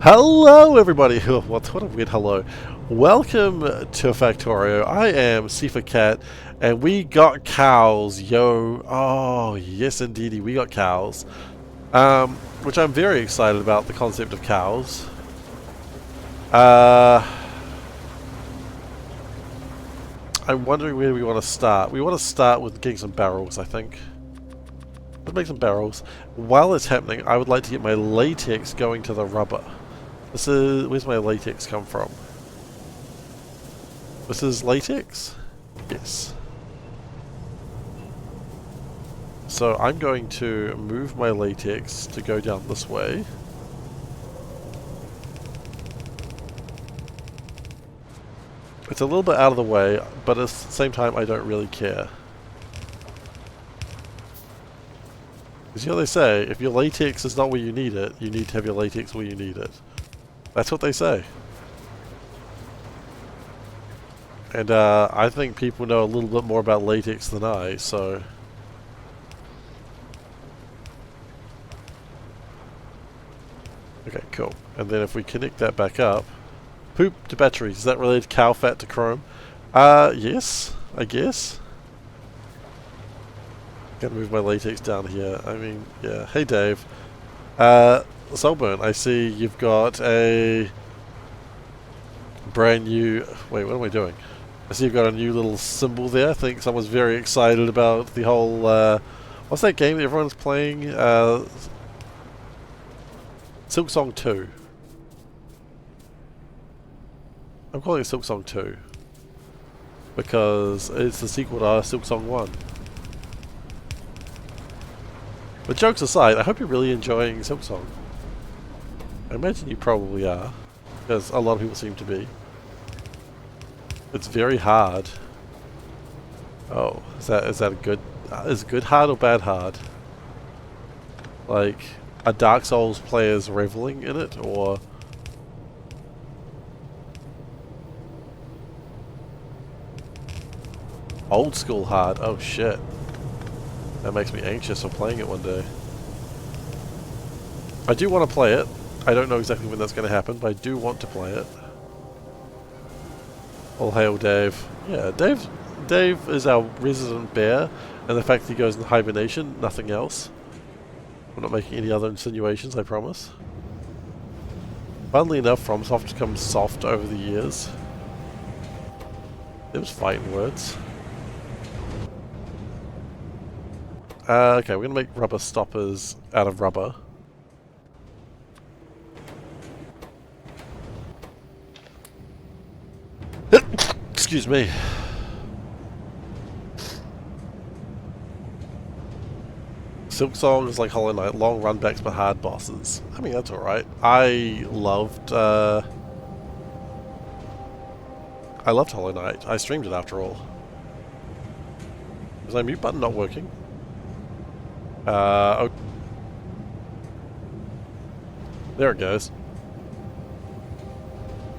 Hello everybody! What a weird hello. Welcome to Factorio. I am SeiferKatt and we got cows, yo. Oh, yes indeedy, we got cows. Which I'm very excited about, the concept of cows. I'm wondering where we want to start. We want to start with getting some barrels, I think. Let's make some barrels. While it's happening, I would like to get my latex going to the rubber. Where's my latex come from? This is latex? Yes. So I'm going to move my latex to go down this way. It's a little bit out of the way, but at the same time I don't really care. Because you know they say, if your latex is not where you need it, you need to have your latex where you need it. That's what they say. And I think people know a little bit more about latex than I, so... Okay, cool. And then if we connect that back up... Poop to batteries. Is that related to cow fat to chrome? Yes, I guess. Gotta move my latex down here. I mean, yeah. Hey, Dave. Soulburn, I see you've got a brand new... Wait, what am I doing? I see you've got a new little symbol there. I think someone's very excited about the whole... what's that game that everyone's playing? Silksong 2. I'm calling it Silksong 2. Because it's the sequel to Silksong 1. But jokes aside, I hope you're really enjoying Silksong. I imagine you probably are. Because a lot of people seem to be. It's very hard. Oh, is that a good... is good hard or bad hard? Like, are Dark Souls players reveling in it, or... Old school hard? Oh shit. That makes me anxious for playing it one day. I do want to play it. I don't know exactly when that's going to happen, but I do want to play it. All hail Dave. Yeah, Dave is our resident bear, and the fact that he goes in hibernation, nothing else. I'm not making any other insinuations, I promise. Funnily enough, FromSoft has become soft over the years. It was fighting words. Okay, we're gonna make rubber stoppers out of rubber. Excuse me. Silksong is like Hollow Knight, long runbacks but hard bosses. I mean, that's alright. I loved Hollow Knight. I streamed it after all. Is my mute button not working? Oh. There it goes.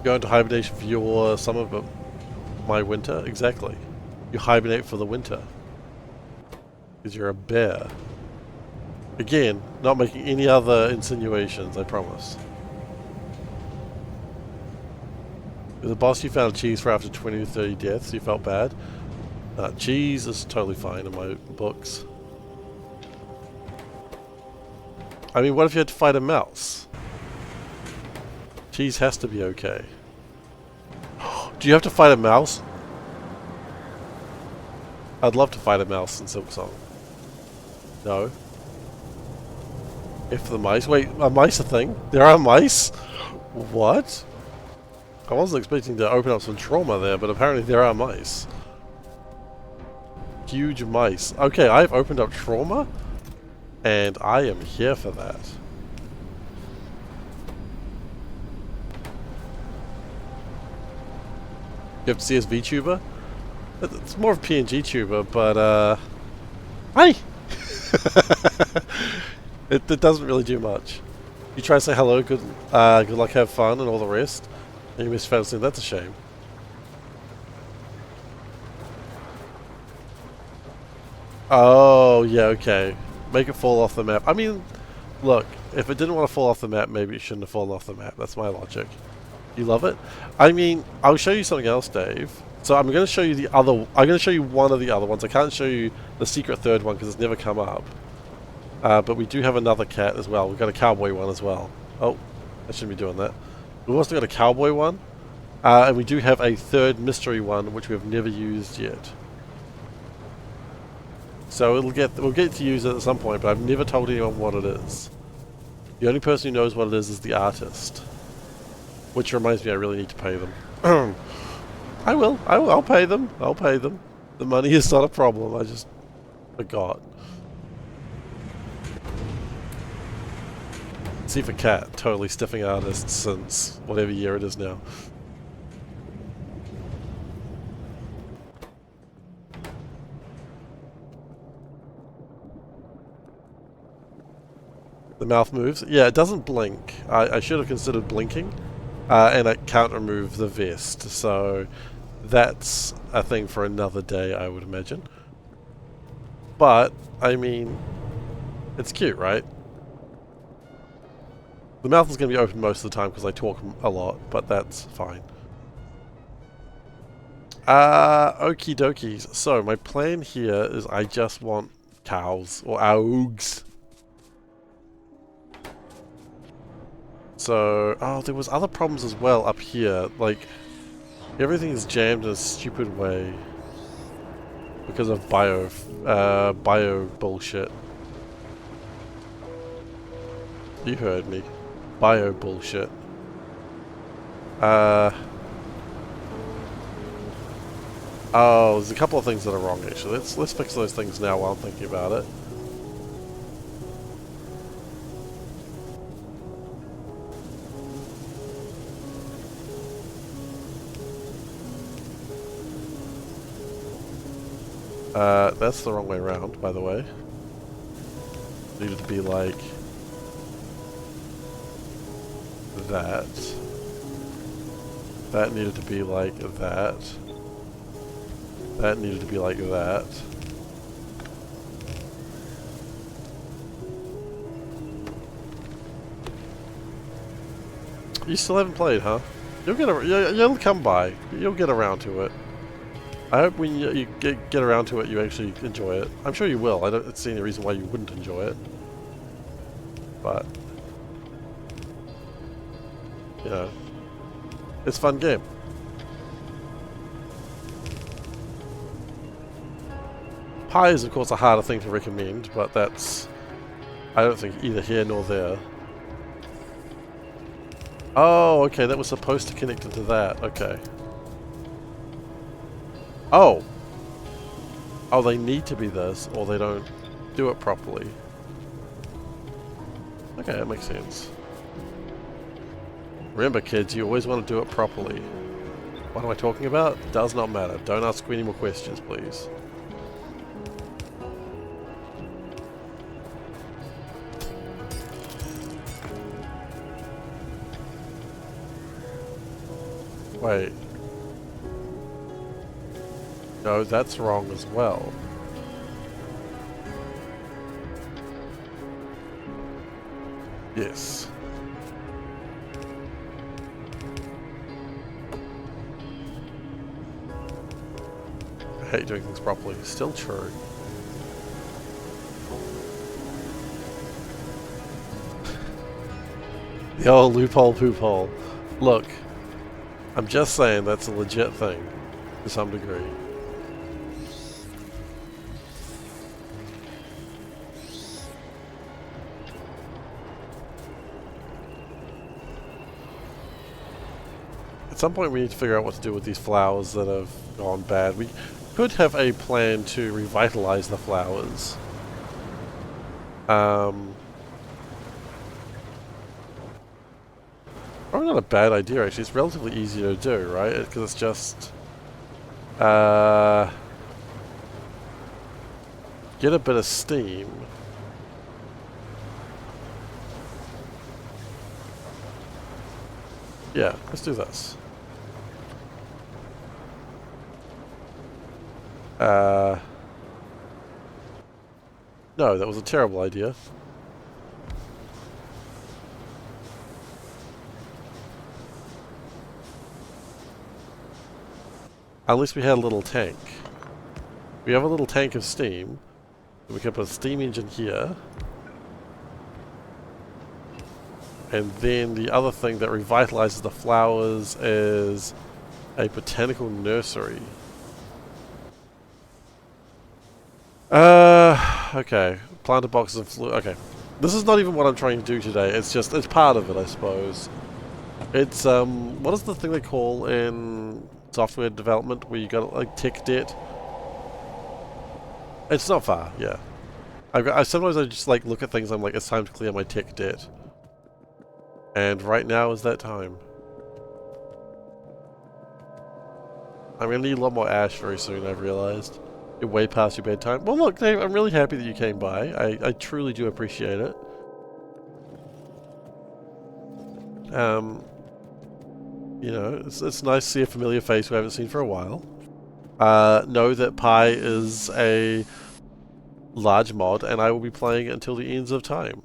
Go into hibernation for your summer, but my winter? Exactly. You hibernate for the winter. Because you're a bear. Again, not making any other insinuations, I promise. With the boss you found cheese for after 20 to 30 deaths, you felt bad? Cheese is totally fine in my books. I mean, what if you had to fight a mouse? Cheese has to be okay. Do you have to fight a mouse? I'd love to fight a mouse in Silksong. No. If the mice... Wait, are mice a thing? There are mice? What? I wasn't expecting to open up some trauma there, but apparently there are mice. Huge mice. Okay, I've opened up trauma, and I am here for that. You have to see his VTuber? It's more of a PNG tuber, but hi! it doesn't really do much. You try to say hello, good luck, have fun, and all the rest, and you miss fantasy. That's a shame. Oh, yeah, okay. Make it fall off the map. I mean, look, If it didn't want to fall off the map, maybe it shouldn't have fallen off the map. That's my logic. You love it? I mean, I'll show you something else, Dave. So I'm going to show you the other... I'm going to show you one of the other ones. I can't show you the secret third one because it's never come up. But we do have another cat as well. We've got a cowboy one as well. Oh, I shouldn't be doing that. We've also got a cowboy one. And we do have a third mystery one, which we have never used yet. So we'll get to use it at some point, but I've never told anyone what it is. The only person who knows what it is the artist. Which reminds me, I really need to pay them. I will. I'll pay them. I'll pay them. The money is not a problem. I just forgot. SeiferKatt, totally stiffing artists since whatever year it is now. The mouth moves. Yeah, it doesn't blink. I should have considered blinking. And it can't remove the vest. So that's a thing for another day, I would imagine. But, I mean, it's cute, right? The mouth is going to be open most of the time because I talk a lot, but that's fine. Okie dokies. So, my plan here is I just want cows, or augs. So, oh, there was other problems as well up here. Like, everything is jammed in a stupid way because of bio bullshit. You heard me. Bio bullshit. Oh, there's a couple of things that are wrong actually. Let's fix those things now while I'm thinking about it. That's the wrong way around, by the way. Needed to be like that. That needed to be like that. That needed to be like that. You still haven't played, huh? You'll come by. You'll get around to it. I hope when you get around to it, you actually enjoy it. I'm sure you will. I don't see any reason why you wouldn't enjoy it. But, you know, it's a fun game. Pie is, of course, a harder thing to recommend, but that's, I don't think, either here nor there. Oh, okay, that was supposed to connect into that. Okay. Oh! Oh, they need to be this, or they don't do it properly. Okay, that makes sense. Remember, kids, you always want to do it properly. What am I talking about? Does not matter. Don't ask any more questions, please. Wait. No, that's wrong as well. Yes. I hate doing things properly. Still true. The old loophole poop hole. Look, I'm just saying that's a legit thing to some degree. At some point we need to figure out what to do with these flowers that have gone bad. We could have a plan to revitalize the flowers. Probably not a bad idea actually. It's relatively easy to do, right? Because it's just get a bit of steam. Yeah, let's do this. No, that was a terrible idea. Unless we had a little tank. We have a little tank of steam. We can put a steam engine here. And then the other thing that revitalizes the flowers is a botanical nursery. Okay. Planter boxes of fluid. Okay. This is not even what I'm trying to do today. It's just, it's part of it, I suppose. It's, what is the thing they call in software development where you got, like, tech debt? It's not far, yeah. Sometimes I just, like, look at things, I'm like, it's time to clear my tech debt. And right now is that time. I'm gonna need a lot more ash very soon, I've realized. You're way past your bedtime. Well look, Dave, I'm really happy that you came by. I truly do appreciate it. You know, it's nice to see a familiar face we haven't seen for a while. Know that Pi is a large mod, and I will be playing it until the ends of time.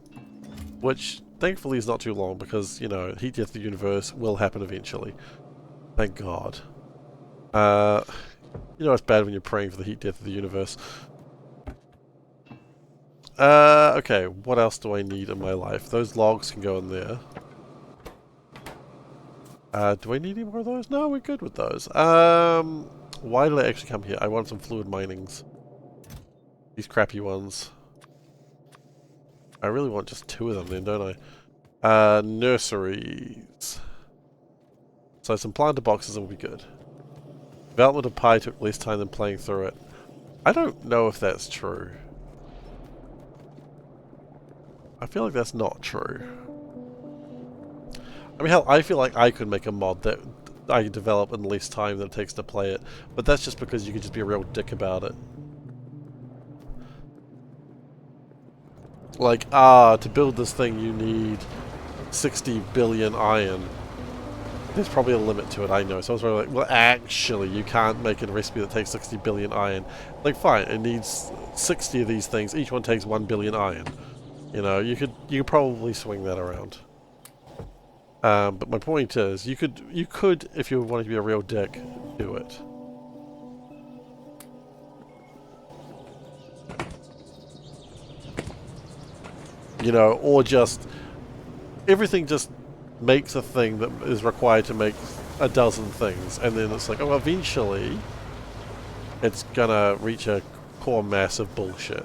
Which, thankfully, is not too long, because, you know, Heat Death of the Universe will happen eventually. Thank God. You know it's bad when you're praying for the Heat Death of the Universe. Okay, what else do I need in my life? Those logs can go in there. Do I need any more of those? No, we're good with those. Why did I actually come here? I want some fluid minings. These crappy ones. I really want just 2 of them then, don't I? Nurseries. So some planter boxes will be good. Development of Pi took less time than playing through it. I don't know if that's true. I feel like that's not true. I mean, hell, I feel like I could make a mod that I could develop in less time than it takes to play it, but that's just because you could just be a real dick about it. Like, to build this thing you need 60 billion iron. There's probably a limit to it, I know. So I was probably like, well, actually, you can't make a recipe that takes 60 billion iron. Like, fine, it needs 60 of these things. Each one takes 1 billion iron. You know, you could probably swing that around. But my point is, you could, if you wanted to be a real dick, do it. You know, or just, everything just makes a thing that is required to make a dozen things, and then it's like, oh, eventually, it's gonna reach a core mass of bullshit.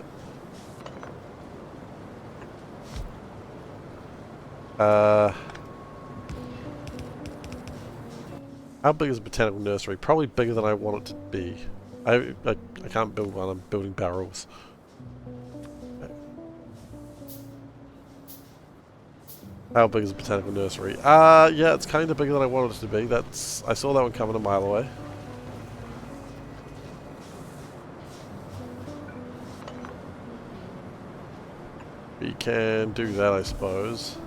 How big is a botanical nursery? Probably bigger than I want it to be. I can't build one, I'm building barrels. How big is a botanical nursery? Yeah, it's kind of bigger than I wanted it to be. I saw that one coming a mile away. We can do that, I suppose.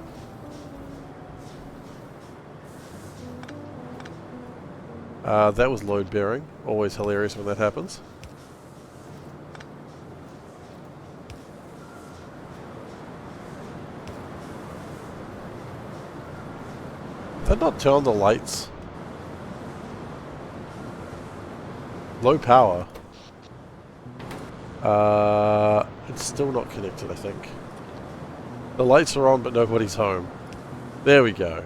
That was load bearing. Always hilarious when that happens. Did that not turn on the lights? Low power. It's still not connected, I think. The lights are on, but nobody's home. There we go.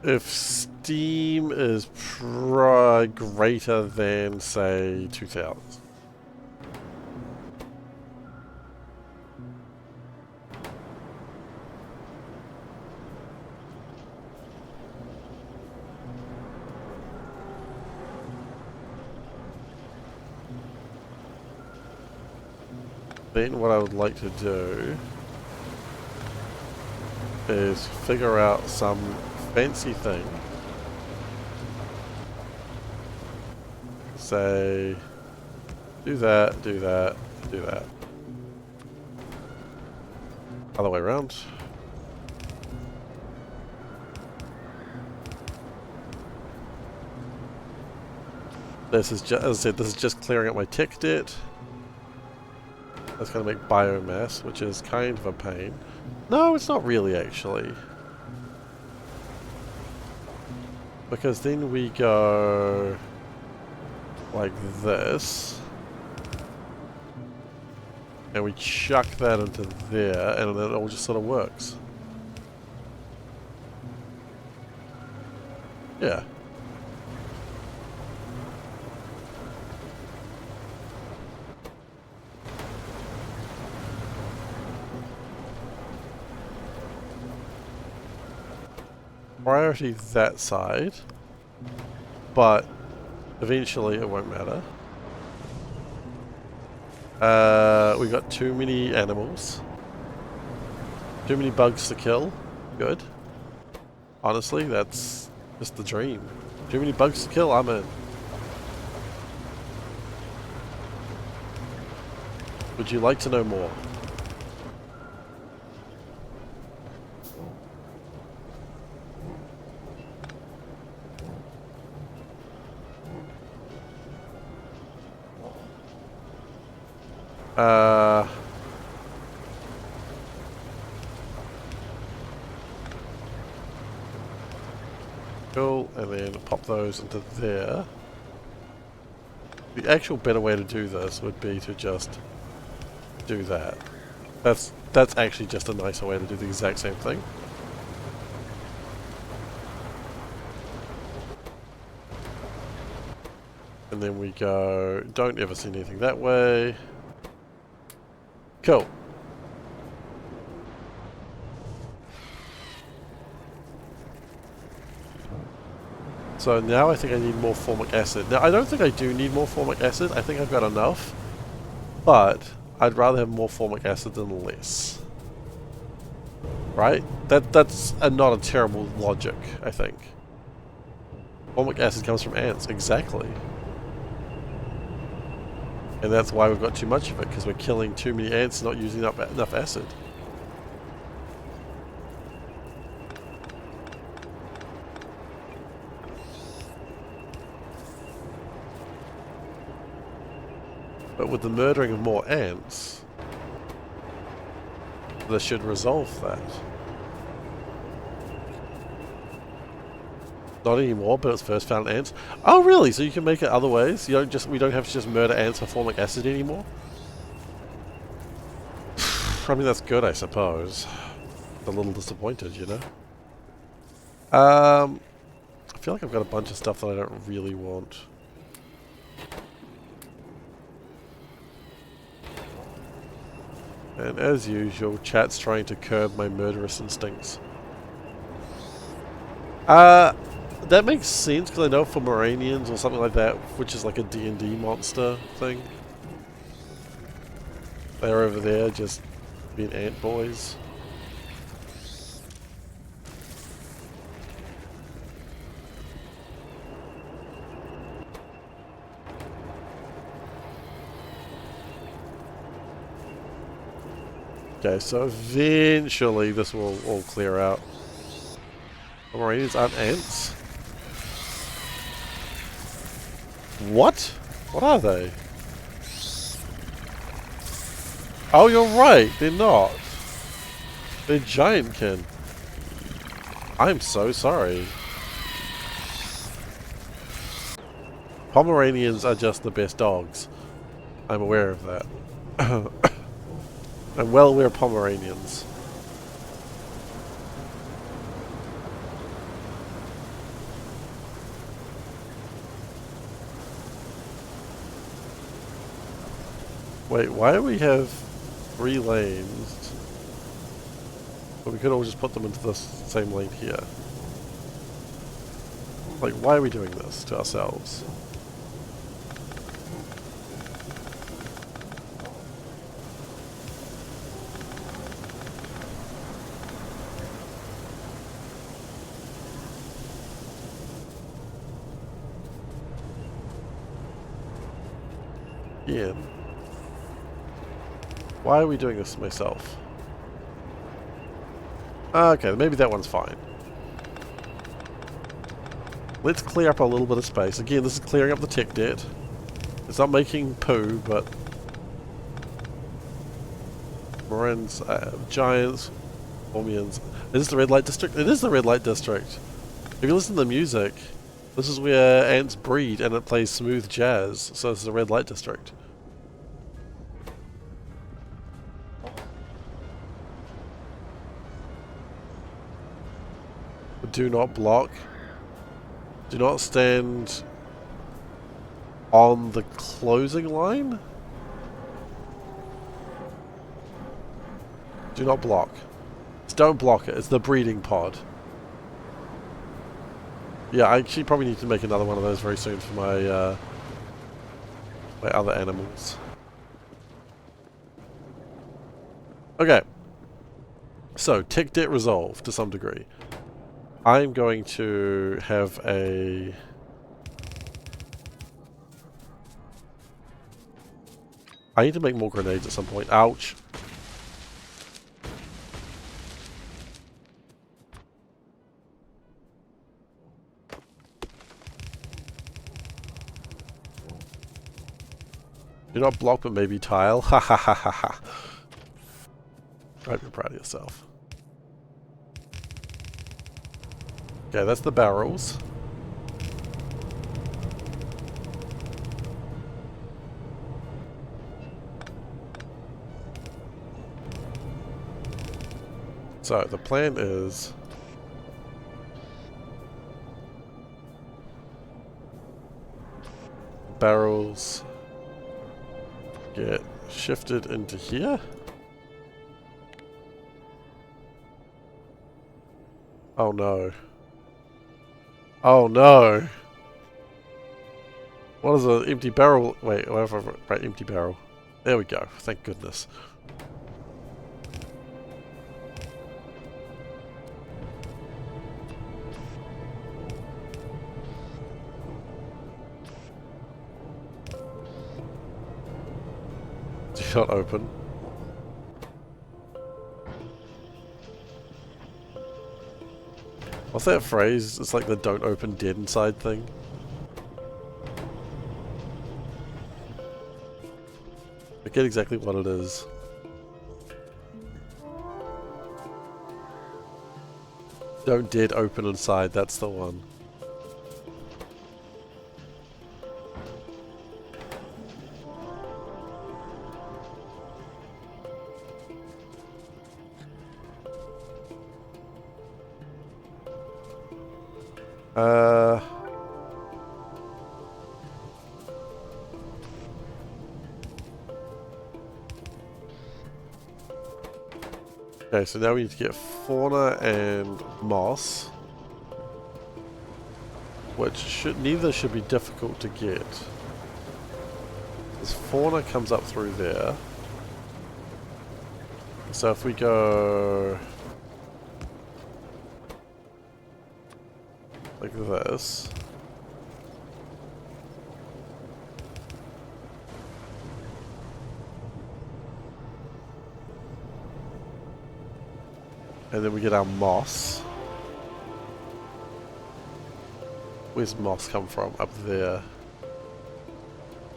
If Steam is greater than, say, 2000. Then what I would like to do is figure out some fancy thing. Say, do that, do that, do that. Other way around. This is just, as I said, this is just clearing up my tech debt. That's going to make biomass, which is kind of a pain. No, it's not really, actually. Because then we go like this. And we chuck that into there, and then it all just sort of works. Yeah. Priority that side, but eventually it won't matter. We got too many animals. Too many bugs to kill. Good. Honestly, that's just the dream. Too many bugs to kill, I'm in. Would you like to know more? Cool, and then pop those into there. The actual better way to do this would be to just do that. That's actually just a nicer way to do the exact same thing. And then we go, don't ever send anything that way. Cool. So now I think I need more formic acid. Now I don't think I do need more formic acid. I think I've got enough. But I'd rather have more formic acid than less. Right? That's not a terrible logic, I think. Formic acid comes from ants, exactly. And that's why we've got too much of it, because we're killing too many ants and not using up enough acid. But with the murdering of more ants, this should resolve that. Not anymore, but it's first found ants. Oh really? So you can make it other ways? We don't have to just murder ants for formic acid anymore? I mean that's good, I suppose. A little disappointed, you know? I feel like I've got a bunch of stuff that I don't really want. And as usual, chat's trying to curb my murderous instincts. That makes sense, because I know for Moranians or something like that, which is like a D&D monster thing. They're over there just being ant boys. Okay, so eventually this will all clear out. Moranians aren't ants? What? What are they? Oh, you're right. They're not. They're giantkin. I'm so sorry. Pomeranians are just the best dogs. I'm aware of that. I'm well aware of Pomeranians. Wait, why do we have 3 lanes? But we could all just put them into the same lane here. Like, why are we doing this to ourselves? Ian. Why are we doing this to myself? Okay, maybe that one's fine. Let's clear up a little bit of space. Again, this is clearing up the tech debt. It's not making poo, but... Morans, Giants, Formians. Is this the red light district? It is the red light district. If you listen to the music, this is where ants breed and it plays smooth jazz. So this is the red light district. Do not block. Do not stand on the closing line. Do not block. Just don't block it. It's the breeding pod. Yeah, I actually probably need to make another one of those very soon for my my other animals. Okay. So, tech debt resolved to some degree. I'm going to have a... I need to make more grenades at some point. Ouch. Do not block, but maybe tile. Ha ha ha ha ha. I hope you're proud of yourself. Okay, that's the barrels. So, the plan is... barrels get shifted into here. Oh no. Oh no! What is an empty barrel? Wait, whatever, right, empty barrel. There we go, thank goodness. Do not open. What's that phrase? It's like the don't open dead inside thing. I forget exactly what it is. Don't dead open inside, that's the one. Okay, so now we need to get fauna and moss, which neither should be difficult to get. This fauna comes up through there. So if we go like this. And then we get our moss. Where's moss come from? Up there.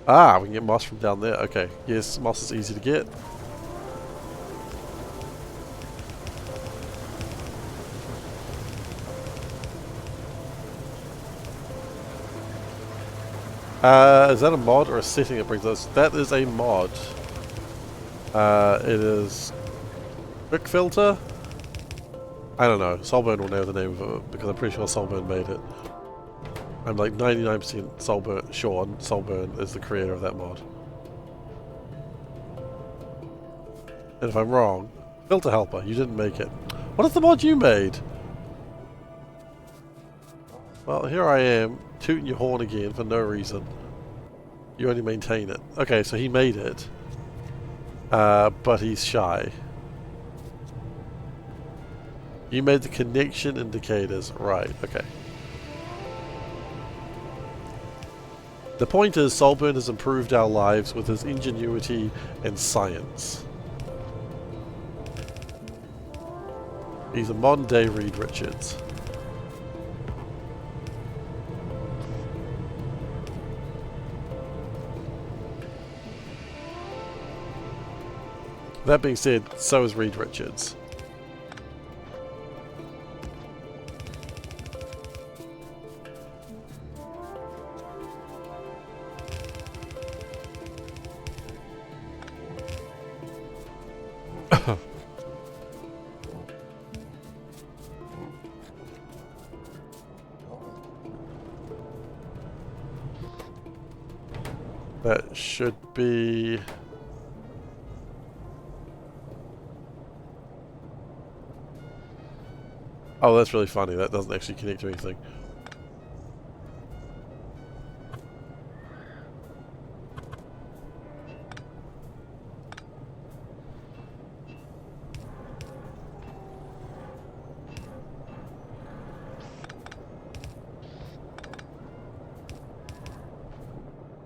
Ah, we can get moss from down there. Okay, yes, moss is easy to get. Is that a mod or a setting that brings us? That is a mod. It is quick filter. I don't know. Soulburn will know the name of it because I'm pretty sure Soulburn made it. I'm like 99% Soulburn sure Soulburn is the creator of that mod. And if I'm wrong, filter helper, you didn't make it. What is the mod you made? Well, here I am, tooting your horn again for no reason. You only maintain it. Okay, so he made it. But he's shy. You made the connection indicators. Right, okay. The point is, Soulburn has improved our lives with his ingenuity and science. He's a modern day Reed Richards. That being said, so is Reed Richards. That should be... Oh, that's really funny. That doesn't actually connect to anything.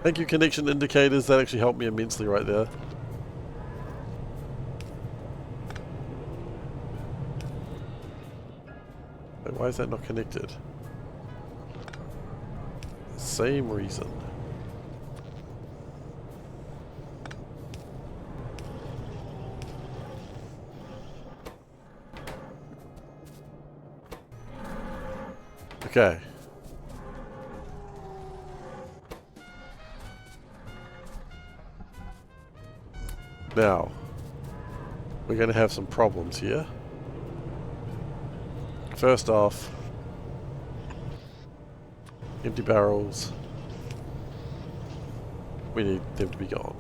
Thank you, connection indicators. That actually helped me immensely right there. Wait, why is that not connected? Same reason. Okay. Now, we're going to have some problems here. First off, empty barrels. We need them to be gone.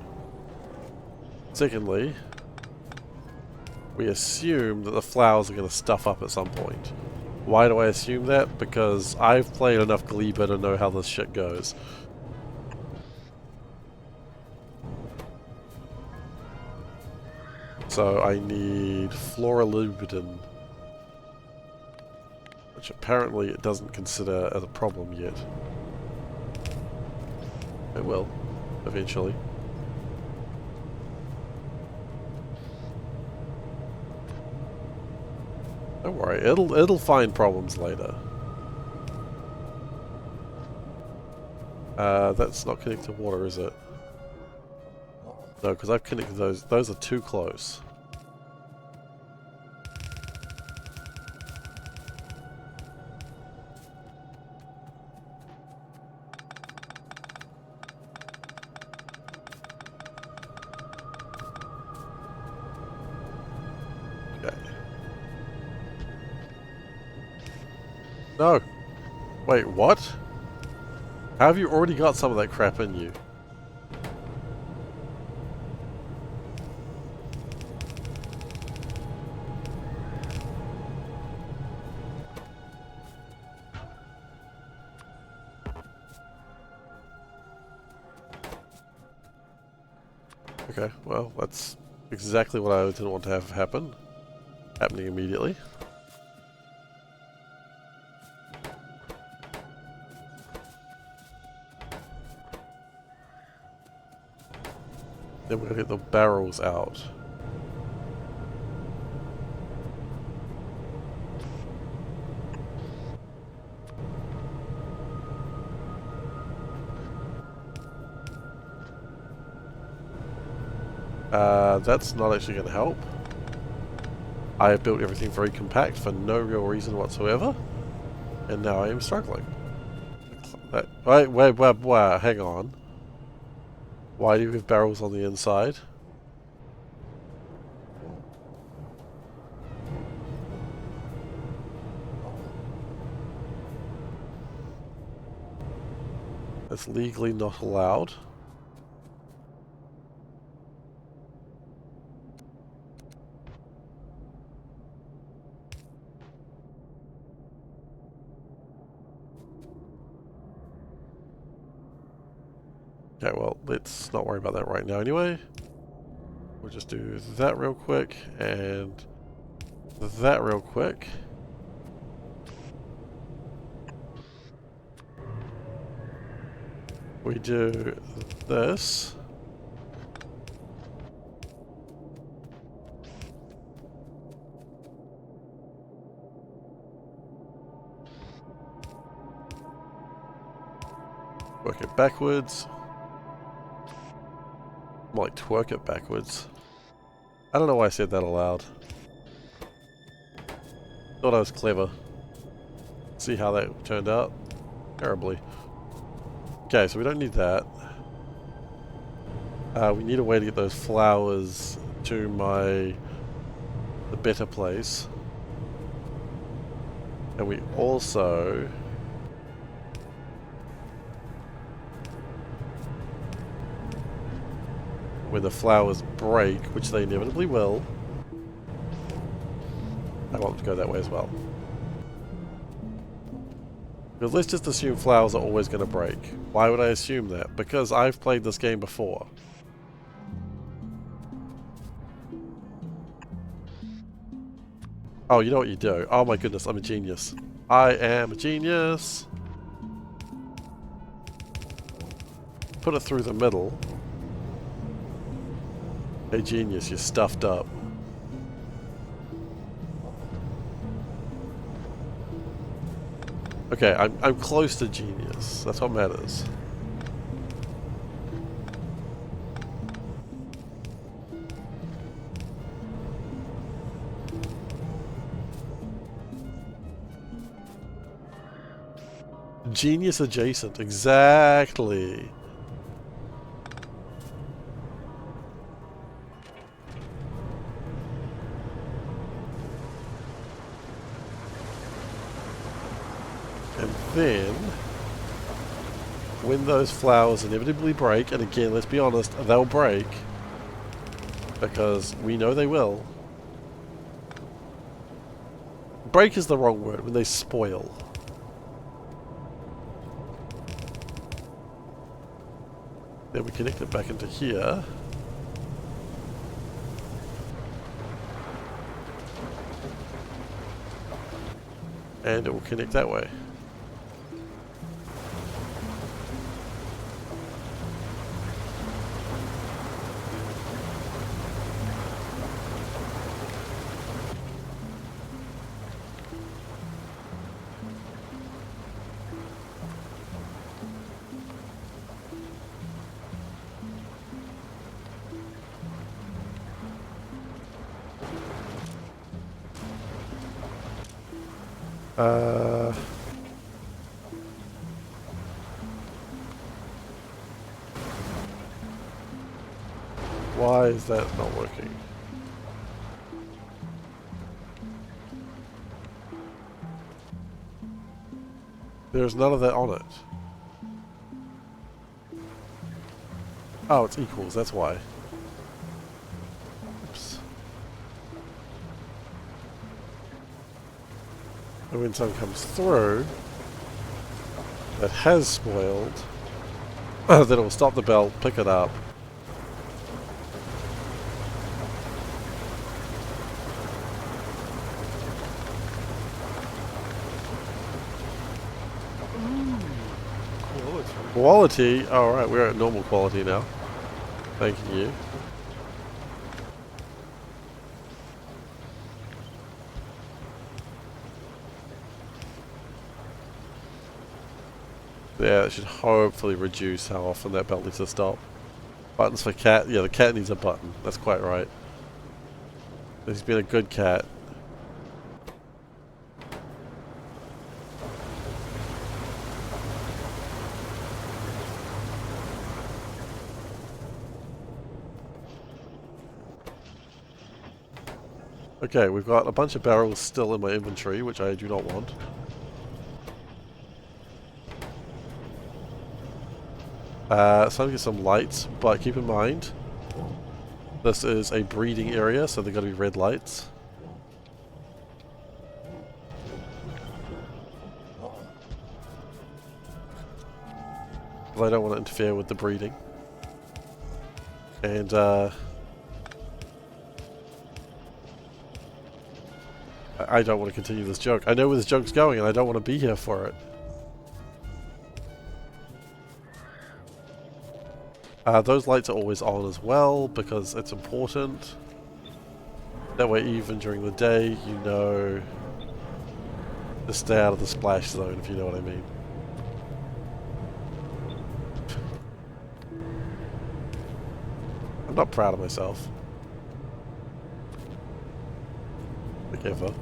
Secondly, we assume that the flowers are going to stuff up at some point. Why do I assume that? Because I've played enough Gleba to know how this shit goes. So I need fluorolubidin, which apparently it doesn't consider as a problem yet. It will, eventually. Don't worry, it'll find problems later. That's not connected to water, is it? No, because I've connected those. Those are too close. Okay. No. Wait, what? How have you already got some of that crap in you? Okay, well, that's exactly what I didn't want to have happen. Happening immediately. Then we're going to get the barrels out. That's not actually going to help. I have built everything very compact for no real reason whatsoever. And now I am struggling. Wait, hang on. Why do you have barrels on the inside? That's legally not allowed. Okay, well, let's not worry about that right now anyway. We'll just do that real quick, and that real quick. We do this. Work it backwards. More like twerk it backwards. I don't know why I said that aloud. Thought I was clever. See how that turned out? Terribly. Okay, so we don't need that. We need a way to get those flowers to the better place. And we also... when the flowers break, which they inevitably will, I want them to go that way as well. Because let's just assume flowers are always going to break. Why would I assume that? Because I've played this game before. Oh, you know what you do? Oh my goodness, I'm a genius. I am a genius! Put it through the middle. Hey genius, you're stuffed up. Okay, I'm close to genius. That's what matters. Genius adjacent, exactly. And then, when those flowers inevitably break, and again, let's be honest, they'll break, because we know they will. Break is the wrong word, when they spoil. Then we connect it back into here. And it will connect that way. Why is that not working? There's none of that on it. Oh, it's equals, that's why. Oops. And when sun comes through, that has spoiled, then it will stop the belt, pick it up. Quality? Alright, we're at normal quality now. Thank you. Yeah, it should hopefully reduce how often that belt needs to stop. Buttons for cat? Yeah, the cat needs a button. That's quite right. He's been a good cat. Okay, we've got a bunch of barrels still in my inventory, which I do not want. So I'm going to get some lights, but keep in mind, this is a breeding area, so they've got to be red lights. I don't want to interfere with the breeding. And, I don't want to continue this joke. I know where this joke's going and I don't want to be here for it. Those lights are always on as well because it's important. That way even during the day you know to stay out of the splash zone, if you know what I mean. I'm not proud of myself. Like ever.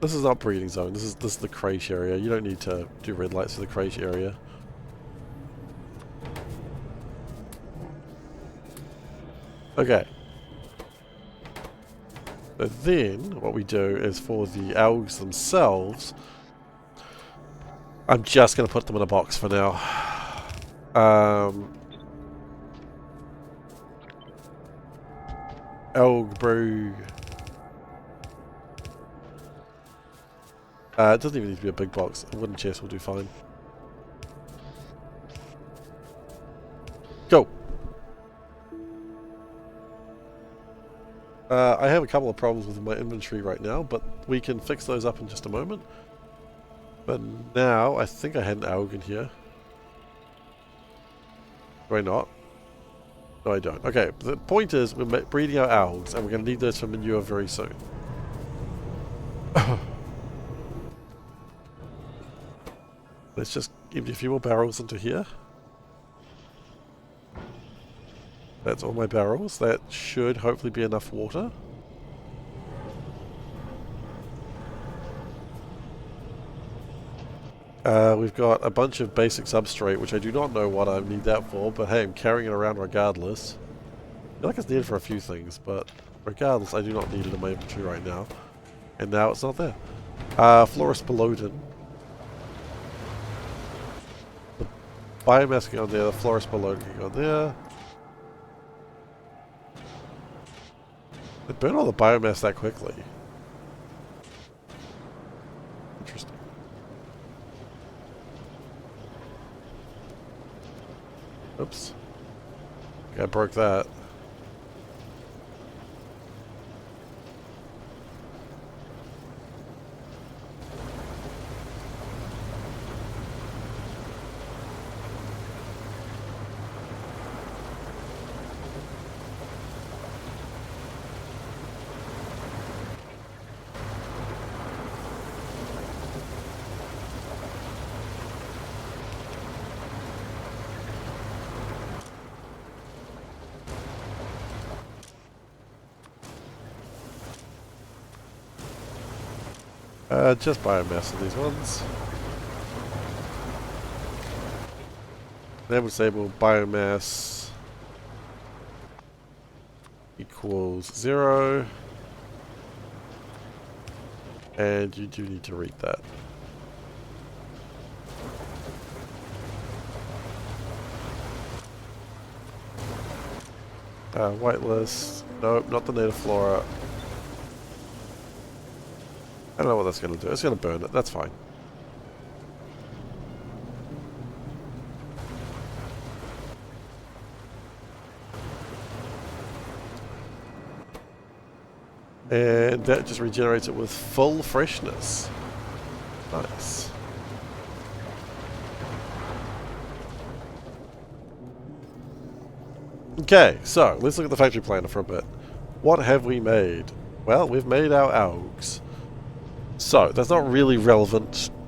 This is not breeding zone. This is the crate area. You don't need to do red lights for the crate area. Okay. So then what we do is for the algs themselves, I'm just going to put them in a box for now. Alg brew. It doesn't even need to be a big box. A wooden chest will do fine. Go. I have a couple of problems with my inventory right now, but we can fix those up in just a moment. But now, I think I had an alg in here. Do I not? No, I don't. Okay, the point is, we're breeding our algs, and we're going to need those for manure very soon. Let's just empty a few more barrels into here. That's all my barrels. That should hopefully be enough water. We've got a bunch of basic substrate, which I do not know what I need that for, but hey, I'm carrying it around regardless. I feel like it's needed for a few things, but regardless, I do not need it in my inventory right now. And now it's not there. Florus Pelodin. The biomass can go on there, the Florus Pelodin can go on there. They burn all the biomass that quickly. Interesting. Oops. Okay, I broke that. Just biomass of these ones. Then disable biomass equals 0. And you do need to read that. Whitelist. Nope, not the native flora. I don't know what that's going to do. It's going to burn it. That's fine. And that just regenerates it with full freshness. Nice. Okay, so let's look at the factory planner for a bit. What have we made? Well, we've made our algs. So, that's not really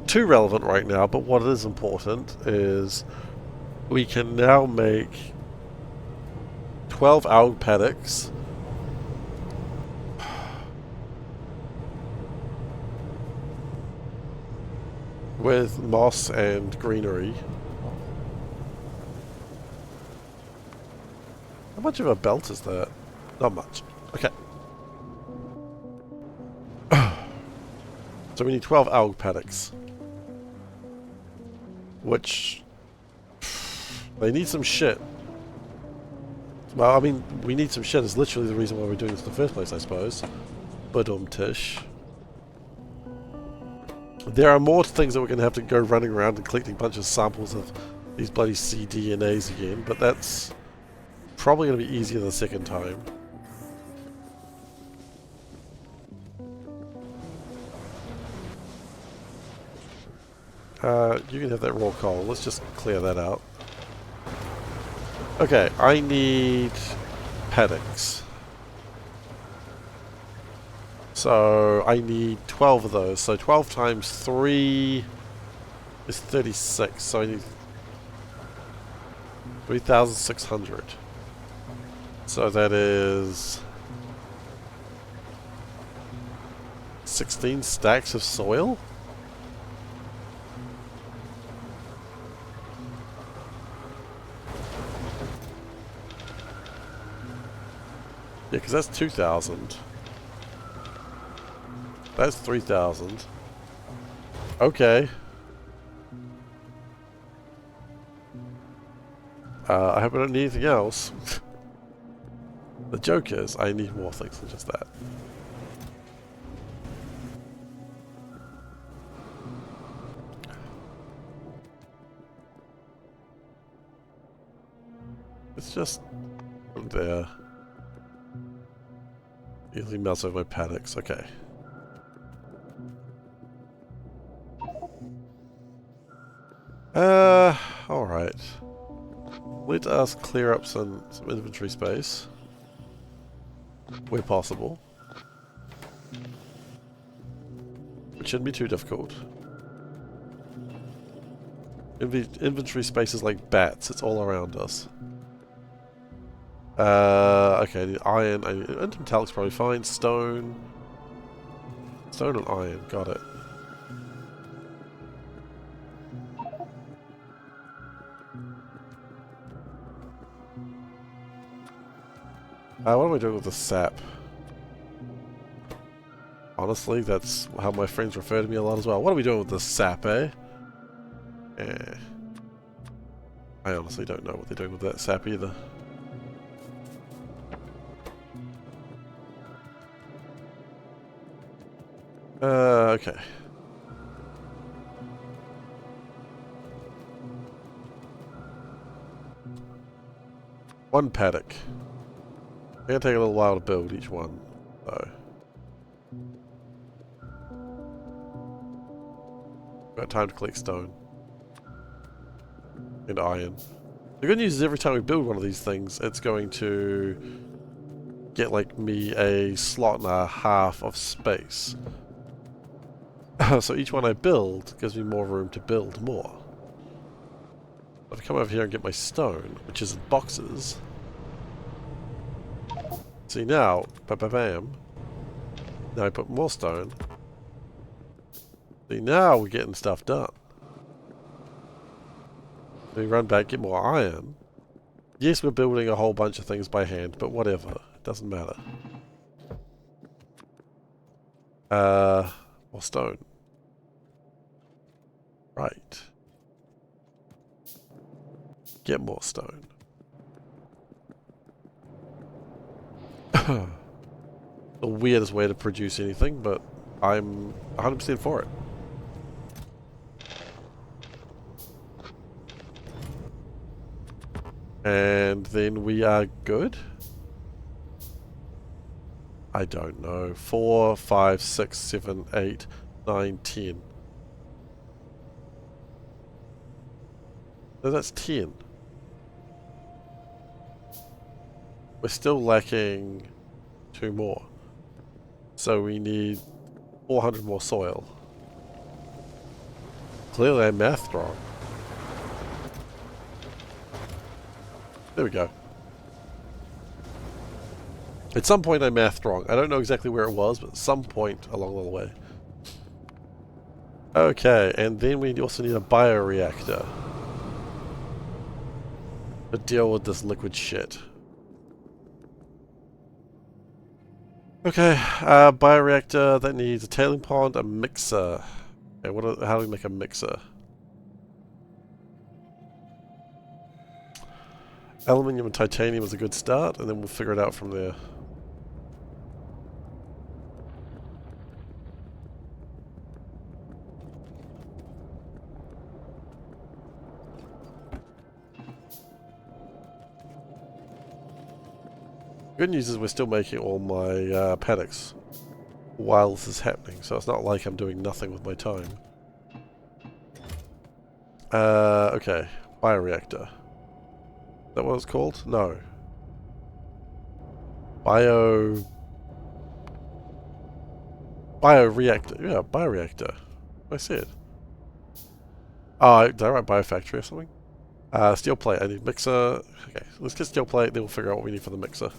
too relevant right now, but what is important is we can now make 12 alg paddocks with moss and greenery. How much of a belt is that? Not much. Okay. So we need 12 alg paddocks. Which... they need some shit. Well, I mean, we need some shit is literally the reason why we're doing this in the first place, I suppose. Tish. There are more things that we're going to have to go running around and collecting a bunch of samples of these bloody cDNAs again, but that's probably going to be easier the second time. You can have that raw coal. Let's just clear that out. Okay, I need paddocks. So I need 12 of those. So 12 times 3 is 36. So I need 3,600. So that is 16 stacks of soil? Yeah, because that's 2,000. That's 3,000. Okay. I hope I don't need anything else. The joke is, I need more things than just that. It's just there. Easily melts over my paddocks. Okay. Alright. Let us clear up some inventory space. Where possible. It shouldn't be too difficult. Inventory space is like bats, it's all around us. Okay, I need iron, metallic's probably fine. Stone. Stone and iron, got it. What am I doing with the sap? Honestly, that's how my friends refer to me a lot as well. What are we doing with the sap, eh? I honestly don't know what they're doing with that sap either. Okay. One paddock. It's gonna take a little while to build each one, though. Got time to collect stone. And iron. The good news is every time we build one of these things, it's going to get like me a slot and a half of space. So each one I build gives me more room to build more. If I come over here and get my stone, which is in boxes. See now, bam. Now I put more stone. See now we're getting stuff done. We run back, get more iron. Yes, we're building a whole bunch of things by hand, but whatever. It doesn't matter. More stone. Right. Get more stone. The weirdest way to produce anything, but I'm 100% for it. And then we are good? I don't know. 4, 5, 6, 7, 8, 9, 10. No, that's 10. We're still lacking 2 more. So we need 400 more soil. Clearly I'm math wrong. There we go. At some point I mathed wrong. I don't know exactly where it was, but at some point along the way. Okay, and then we also need a bioreactor to deal with this liquid shit. Okay, bioreactor, that needs a tailing pond, a mixer. Okay, how do we make a mixer? Aluminium and titanium is a good start, and then we'll figure it out from there. Good news is we're still making all my paddocks while this is happening, so it's not like I'm doing nothing with my time. Okay, bioreactor. Is that what it's called? No. Bioreactor. Yeah, bioreactor. I said. Oh, did I write biofactory or something? Steel plate, I need mixer. Okay, let's get steel plate, then we'll figure out what we need for the mixer.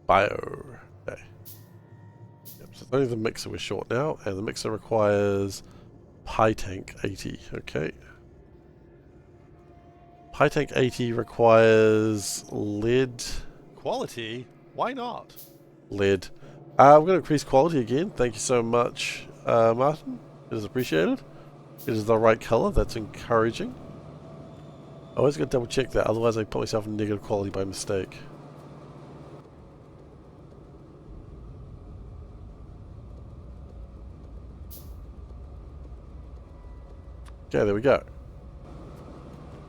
Bio. Okay. Yep, so it's only the mixer we're short now, and the mixer requires Py tank 80. Okay. Py tank 80 requires lead. Quality? Why not? Lead. We're going to increase quality again. Thank you so much, Martin. It is appreciated. It is the right color. That's encouraging. I always got to double check that, otherwise I put myself in negative quality by mistake. Okay, there we go.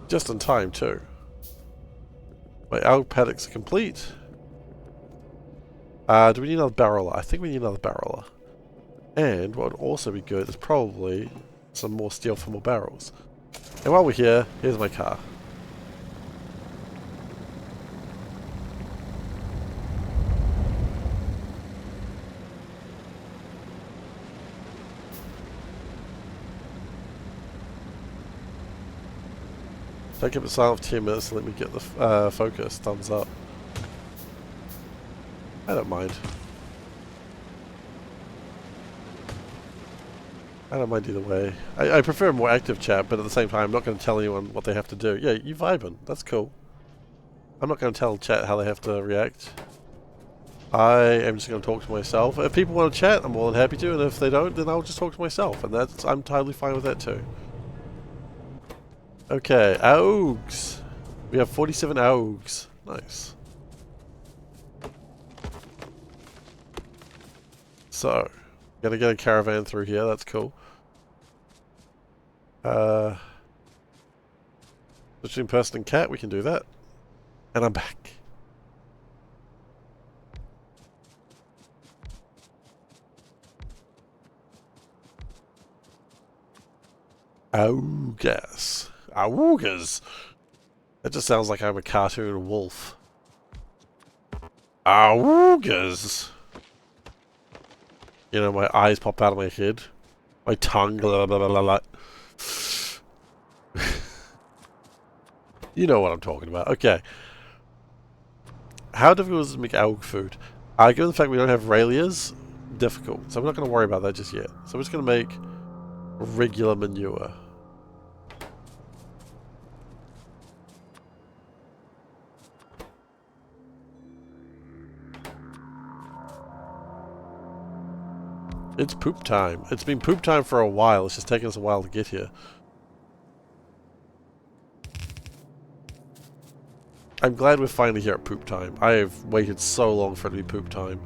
Just in time, too. My alg paddocks are complete. Do we need another barreler? I think we need another barreler. And what would also be good is probably some more steel for more barrels. And while we're here, here's my car. Don't keep it silent for 10 minutes and let me get the focus. Thumbs up. I don't mind. I don't mind either way. I prefer a more active chat, but at the same time, I'm not going to tell anyone what they have to do. Yeah, you vibing. That's cool. I'm not going to tell chat how they have to react. I am just going to talk to myself. If people want to chat, I'm more than happy to, and if they don't, then I'll just talk to myself, and I'm totally fine with that too. Okay, augs. We have 47 augs. Nice. So, gonna get a caravan through here, that's cool. Between person and cat, we can do that. And I'm back. Augas. Augas. That just sounds like I'm a cartoon wolf. Augas. You know, my eyes pop out of my head. My tongue, blah, blah, blah, blah, blah. You know what I'm talking about. Okay. How difficult is it to make alg food? Given the fact we don't have railias, difficult. So I'm not going to worry about that just yet. So I'm just going to make regular manure. It's poop time. It's been poop time for a while. It's just taken us a while to get here. I'm glad we're finally here at poop time. I have waited so long for it to be poop time.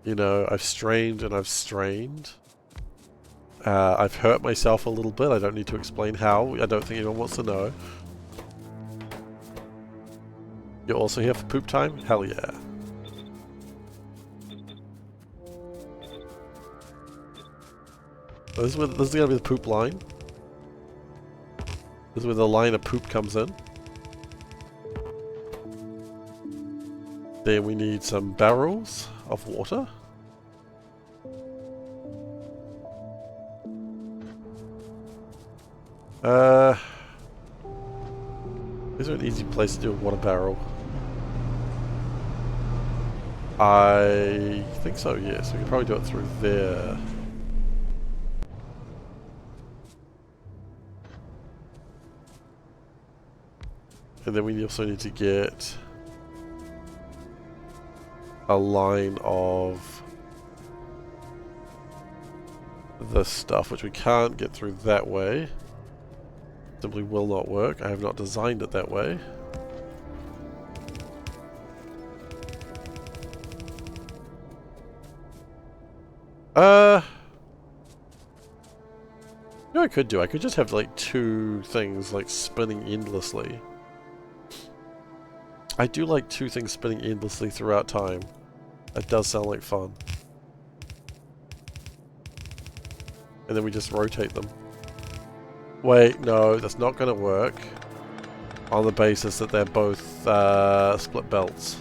You know, I've strained and I've strained. I've hurt myself a little bit. I don't need to explain how. I don't think anyone wants to know. You're also here for poop time? Hell yeah. This is going to be the poop line. This is where the line of poop comes in. Then we need some barrels of water. Is there an easy place to do a water barrel? I think so, yes. We can probably do it through there. And then we also need to get a line of this stuff, which we can't get through that way. Simply will not work. I have not designed it that way. You know what I could do? I could just have like two things like spinning endlessly. I do like two things spinning endlessly throughout time. That does sound like fun. And then we just rotate them. Wait, no, that's not going to work. on the basis that they're both split belts.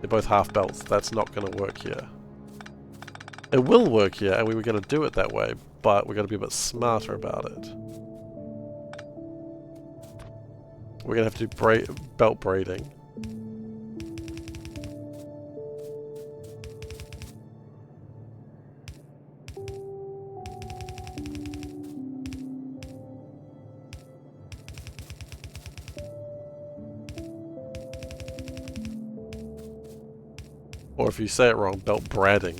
They're both half belts. That's not going to work here. It will work here, and we were going to do it that way, but we're going to be a bit smarter about it. We're going to have to do belt braiding. Or if you say it wrong, belt braiding.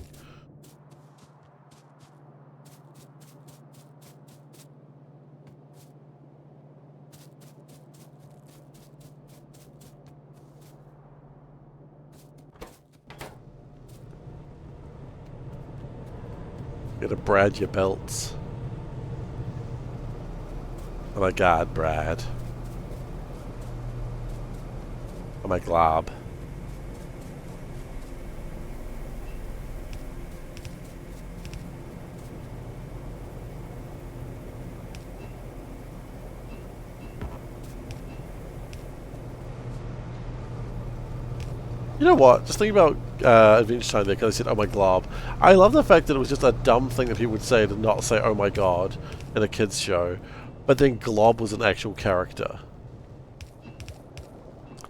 You gotta brad your belts. Oh my god, Brad. Oh my glob. You know what? Just thinking about Adventure Time there, because I said, oh my glob. I love the fact that it was just a dumb thing that people would say to not say, oh my god, in a kid's show. But then glob was an actual character.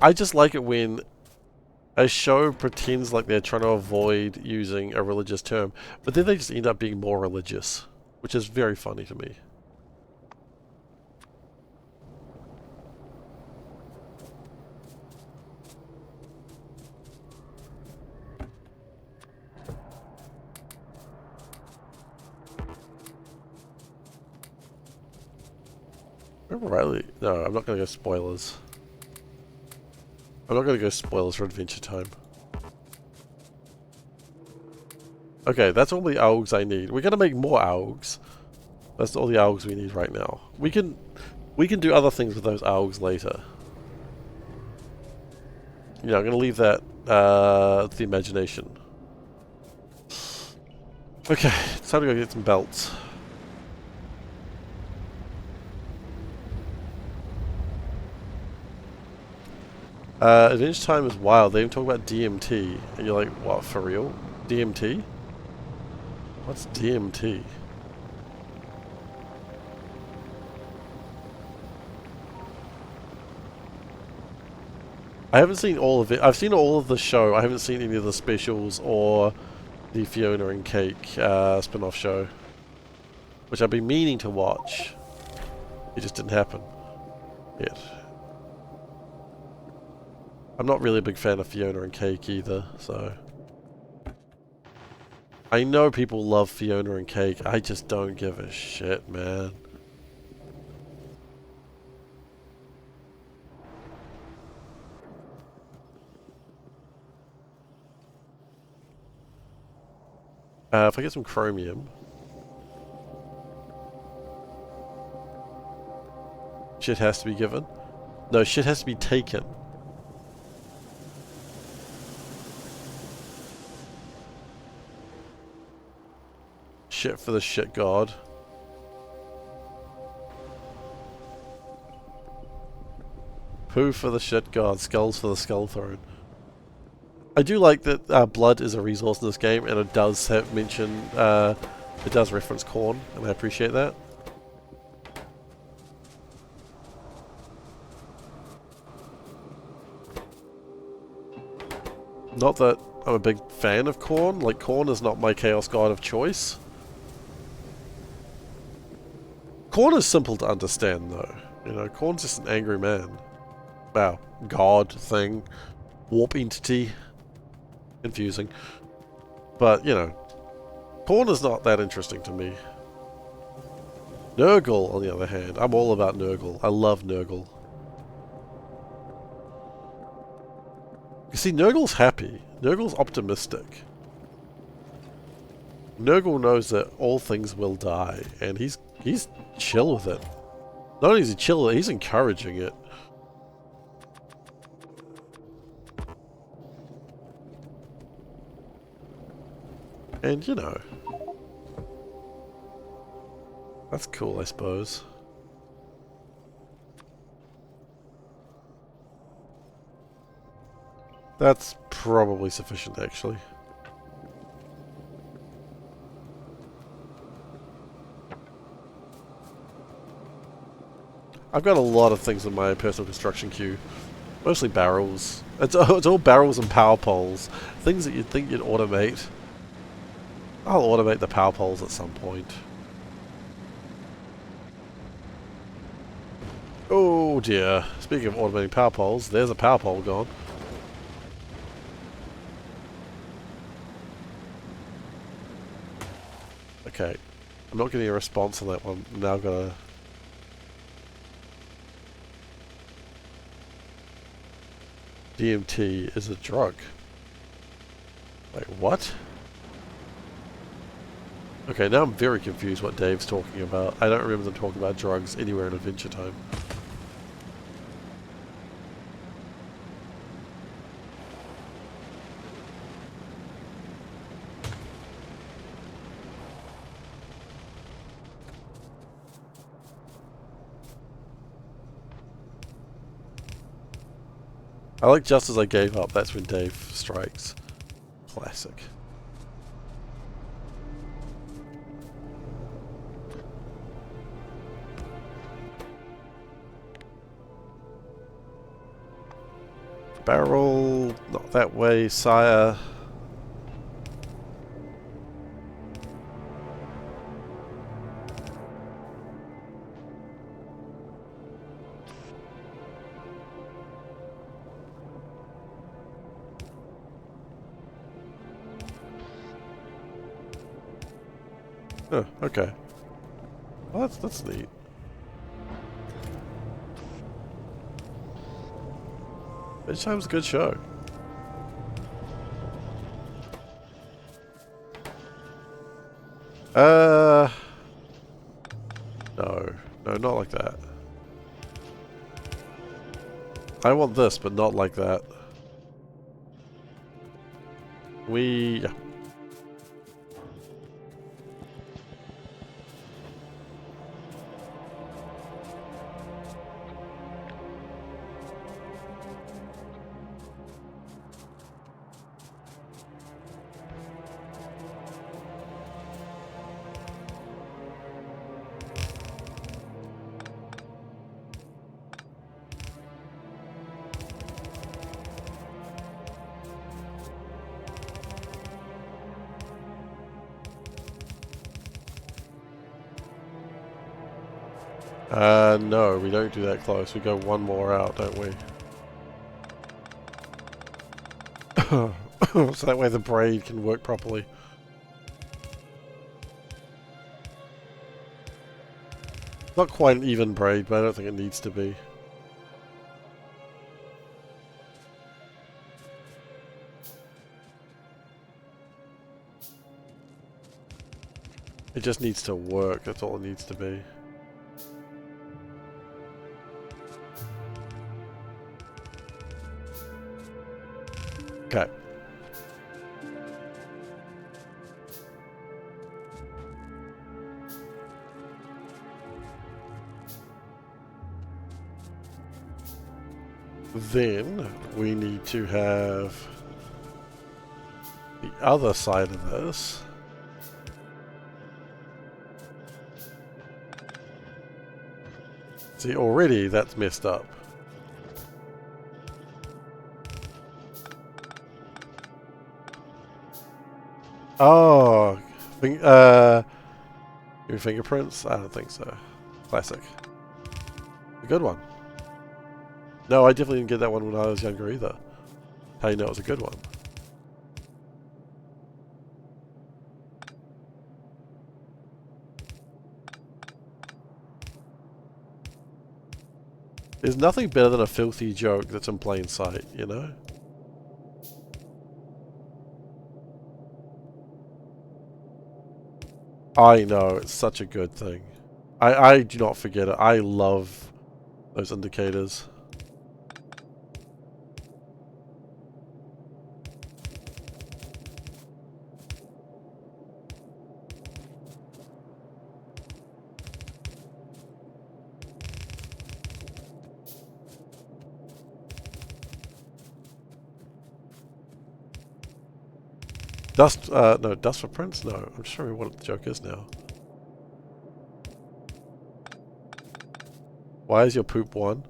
I just like it when a show pretends like they're trying to avoid using a religious term, but then they just end up being more religious, which is very funny to me. Remember Riley? No, I'm not going to go spoilers. I'm not going to go spoilers for Adventure Time. Okay, that's all the algs I need. We're going to make more algs. That's all the algs we need right now. We can do other things with those algs later. Yeah, I'm going to leave that to the imagination. Okay, it's time to go get some belts. Adventure Time is wild. They even talk about DMT. And you're like, what, for real? DMT? What's DMT? I haven't seen all of it. I've seen all of the show. I haven't seen any of the specials or the Fiona and Cake spin-off show. Which I've been meaning to watch. It just didn't happen yet. I'm not really a big fan of Fiona and Cake either, so... I know people love Fiona and Cake, I just don't give a shit, man. If I get some chromium... Shit has to be given? No, shit has to be taken. Shit for the shit god. Poo for the shit god, skulls for the skull throne. I do like that blood is a resource in this game, and it does mention, it does reference corn, and I appreciate that. Not that I'm a big fan of corn, like corn is not my chaos god of choice. Corn is simple to understand, though. You know, Corn's just an angry man. Wow, god thing, warp entity, confusing. But, you know, Corn is not that interesting to me. Nurgle, on the other hand, I'm all about Nurgle. I love Nurgle. You see, Nurgle's happy. Nurgle's optimistic. Nurgle knows that all things will die, and he's chill with it. Not only is he chill with it, he's encouraging it. And, you know, that's cool, I suppose. That's probably sufficient, actually. I've got a lot of things in my personal construction queue. Mostly barrels. It's all barrels and power poles. Things that you'd think you'd automate. I'll automate the power poles at some point. Oh dear. Speaking of automating power poles, there's a power pole gone. Okay. I'm not getting a response on that one. I'm now gotta... DMT is a drug. Wait, what? Okay, now I'm very confused what Dave's talking about. I don't remember them talking about drugs anywhere in Adventure Time. I like just as I gave up, that's when Dave strikes. Classic. Barrel, not that way, sire. Oh, okay. Well, that's neat. Each time's a good show. No. No, not like that. I want this, but not like that. Yeah. No, we don't do that close. We go one more out, don't we? So that way the braid can work properly. Not quite an even braid, but I don't think it needs to be. It just needs to work, that's all it needs to be. Okay. Then we need to have the other side of this. See, already that's messed up. Oh, your fingerprints? I don't think so. Classic. A good one. No, I definitely didn't get that one when I was younger either. How do you know it was a good one? There's nothing better than a filthy joke that's in plain sight, you know? I know, it's such a good thing. I do not forget it. I love those indicators. Dust, no, dust footprints? No, I'm just remembering what the joke is now. Why is your poop 1?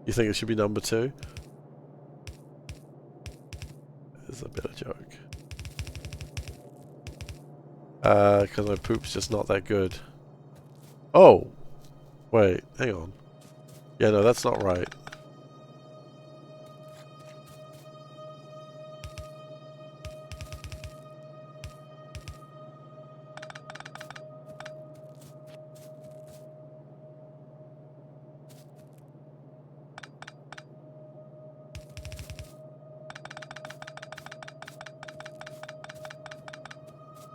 You think it should be number 2? This is a better joke. Because my poop's just not that good. Oh! Wait, hang on. Yeah, no, that's not right.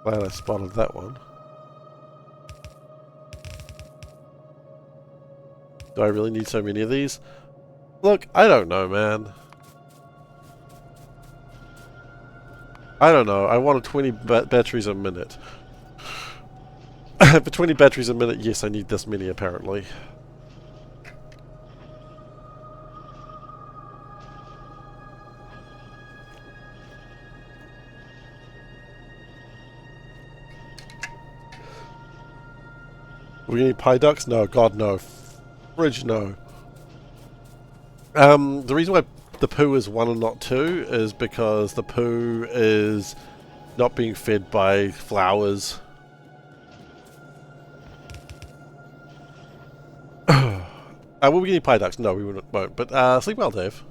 Glad I spotted that one. Do I really need so many of these? Look, I don't know, man. I don't know. I wanted 20 batteries a minute. For 20 batteries a minute, yes, I need this many, apparently. We need pie ducks? No, God, no. Fridge, no. The reason why the poo is 1 and not 2 is because the poo is not being fed by flowers. Will we get any pie ducks? No, we won't. But sleep well, Dave.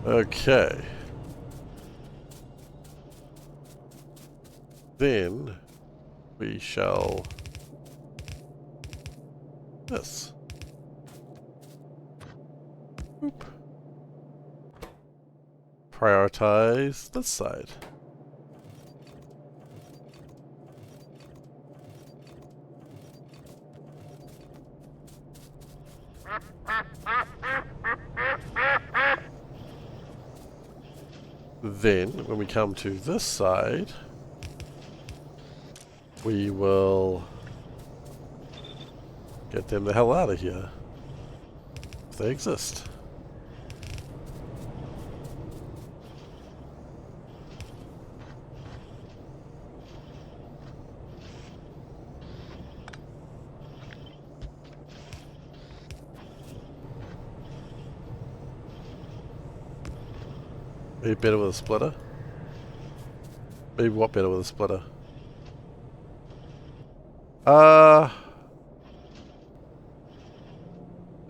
Okay. Then we shall this. Boop. Prioritize this side. Then, when we come to this side, we will get them the hell out of here. If they exist. Maybe better with a splitter? Maybe what better with a splitter? The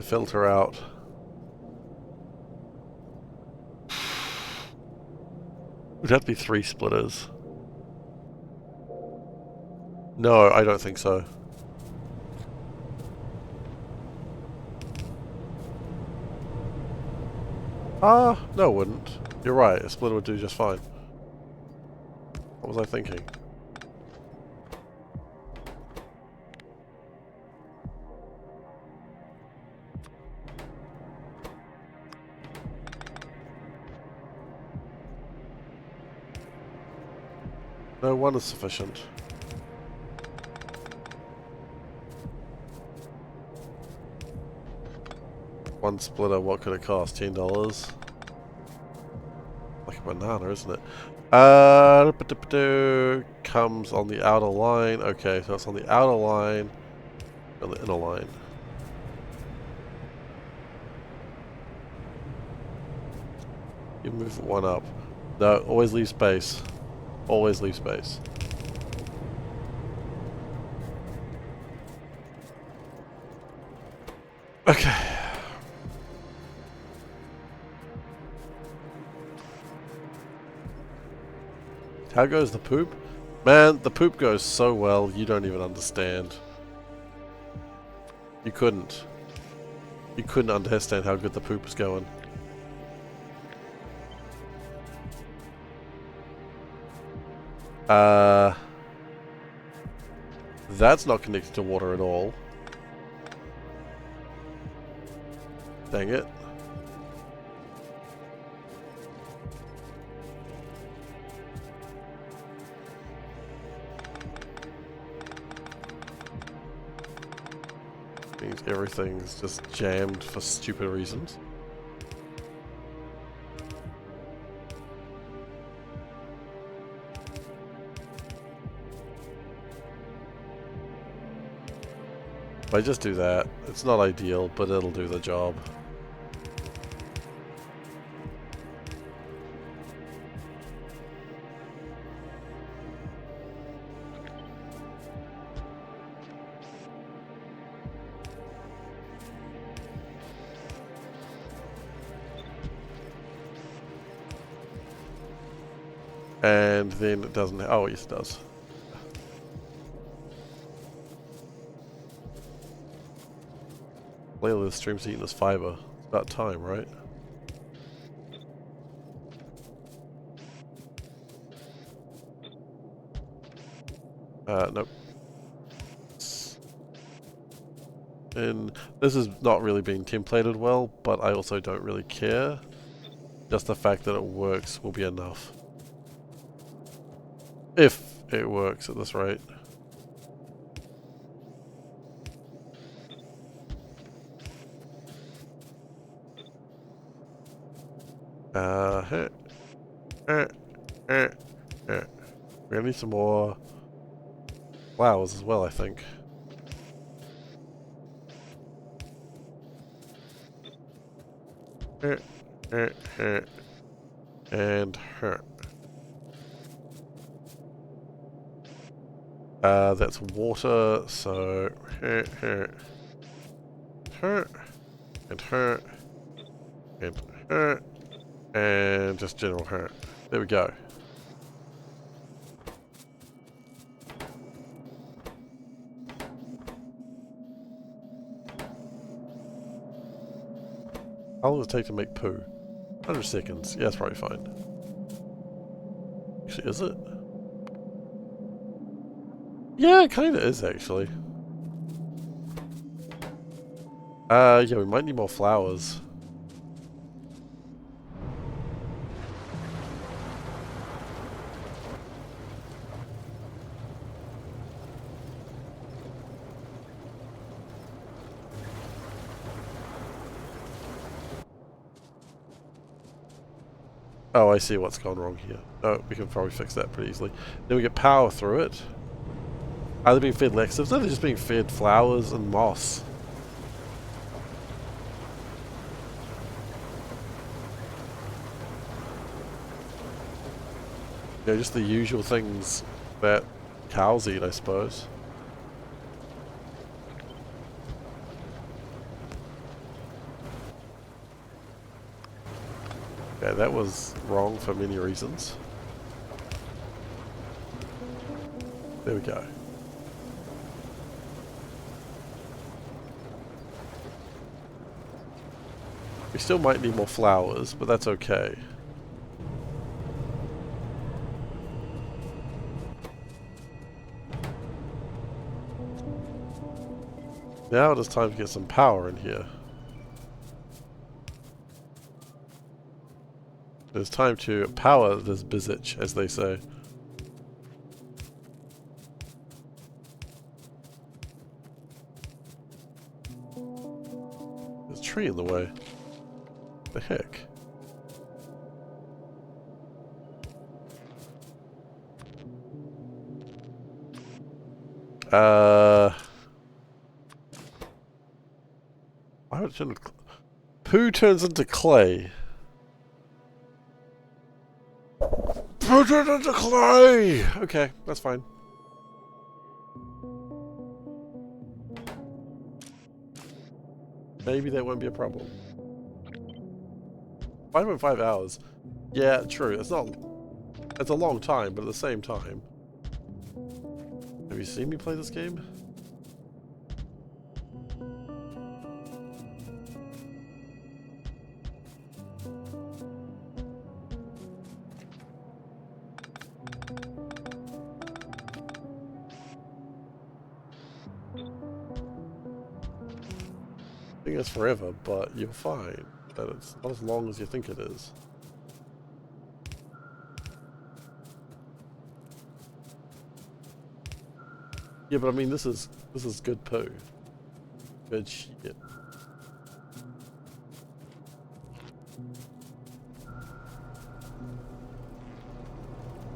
filter out. Would have to be 3 splitters. No, I don't think so. No it wouldn't. You're right, a splitter would do just fine. What was I thinking? No, 1 is sufficient. One splitter, what could it cost? $10? Like a banana, isn't it? Comes on the outer line. Okay, so it's on the outer line, on the inner line. You move 1 up. No, always leave space. Always leave space. Okay. How goes the poop? Man, the poop goes so well, you don't even understand. You couldn't. You couldn't understand how good the poop was going. That's not connected to water at all. Dang it. Means everything's just jammed for stupid reasons. If I just do that, it's not ideal, but it'll do the job. And then it doesn't. Oh, yes, it does. Lately, the stream's eating this fiber. It's about time, right? Nope. And this is not really being templated well, but I also don't really care. Just the fact that it works will be enough. If it works at this rate. We're gonna need some more flowers as well, I think. And her. That's water, so her, and her, and her, and just general her. There we go. How long does it take to make poo? 100 seconds. Yeah, that's probably fine. Actually, is it? Yeah, it kind of is, actually. Yeah, we might need more flowers. Oh, I see what's gone wrong here. Oh, we can probably fix that pretty easily. Then we get power through it. Are they being fed laxatives? No, they're just being fed flowers and moss. You know, just the usual things that cows eat, I suppose. Yeah, that was wrong for many reasons. There we go. We still might need more flowers, but that's okay. Now it is time to get some power in here. It's time to power this bizitch, as they say. There's a tree in the way. What the heck? Why would it turn to poo turns into clay? Poo turns into clay! Okay, that's fine. Maybe that won't be a problem. 5.5 hours. Yeah, true. It's not. It's a long time, but at the same time. Have you seen me play this game? think it's forever, but you'll find that it's not as long as you think it is. Yeah, but I mean, this is good poo. Good shit.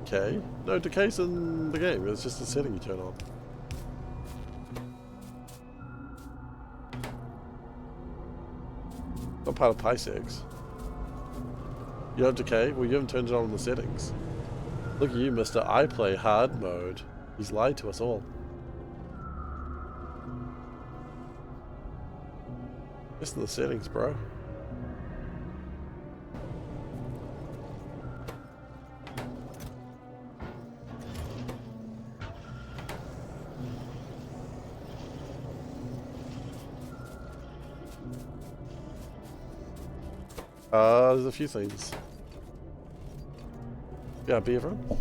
Okay. No, decay's in the game. It's just a setting you turn on. Not part of Pi 6. You don't decay? Well, you haven't turned it on in the settings. Look at you, mister. I play hard mode. He's lied to us all. Just in the settings, bro. There's a few things. Yeah, be everyone.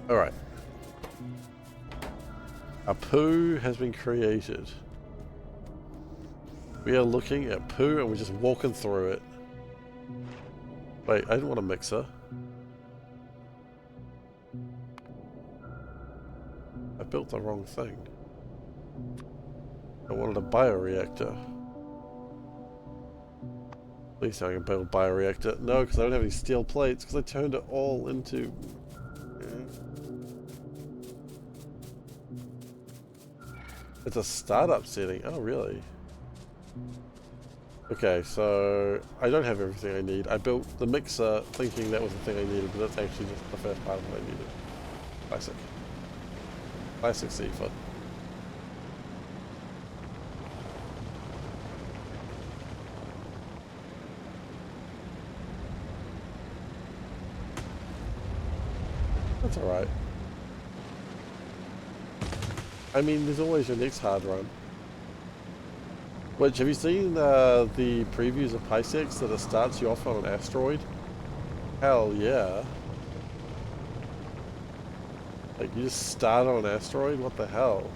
Alright. A poo has been created. We are looking at poo and we're just walking through it. Wait, I didn't want a mixer. I built the wrong thing. I wanted a bioreactor. Please tell me I can build a bioreactor. No, because I don't have any steel plates, because I turned it all into... It's a startup setting. Oh, really? Okay, so I don't have everything I need. I built the mixer thinking that was the thing I needed, but that's actually just the first part of what I needed. Classic. Classic Seifer. That's alright. I mean, there's always your next hard run. Which, have you seen the previews of Pi 6 that it starts you off on an asteroid? Hell yeah. Like, you just start on an asteroid? What the hell?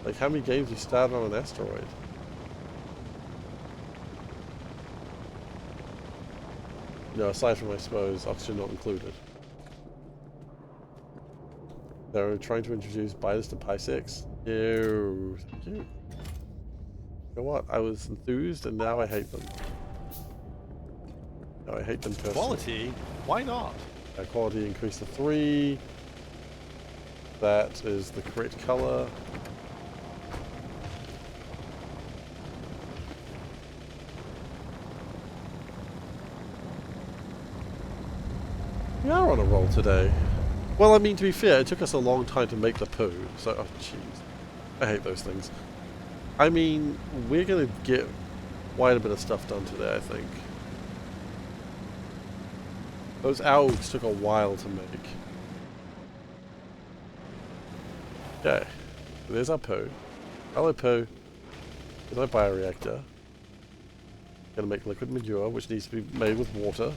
Like, how many games do you start on an asteroid? You know, aside from, I suppose, oxygen not included. They're trying to introduce biters to Pi 6? No, thank you. You know what? I was enthused and now I hate them. No, I hate them personally. Quality? Why not? Quality increased to 3. That is the correct color. We are on a roll today. Well, I mean, to be fair, it took us a long time to make the poo, so, oh jeez. I hate those things. I mean, we're gonna get quite a bit of stuff done today, I think. Those algs took a while to make. Okay, so there's our poo. Hello poo. There's my bioreactor. Gonna make liquid manure, which needs to be made with water.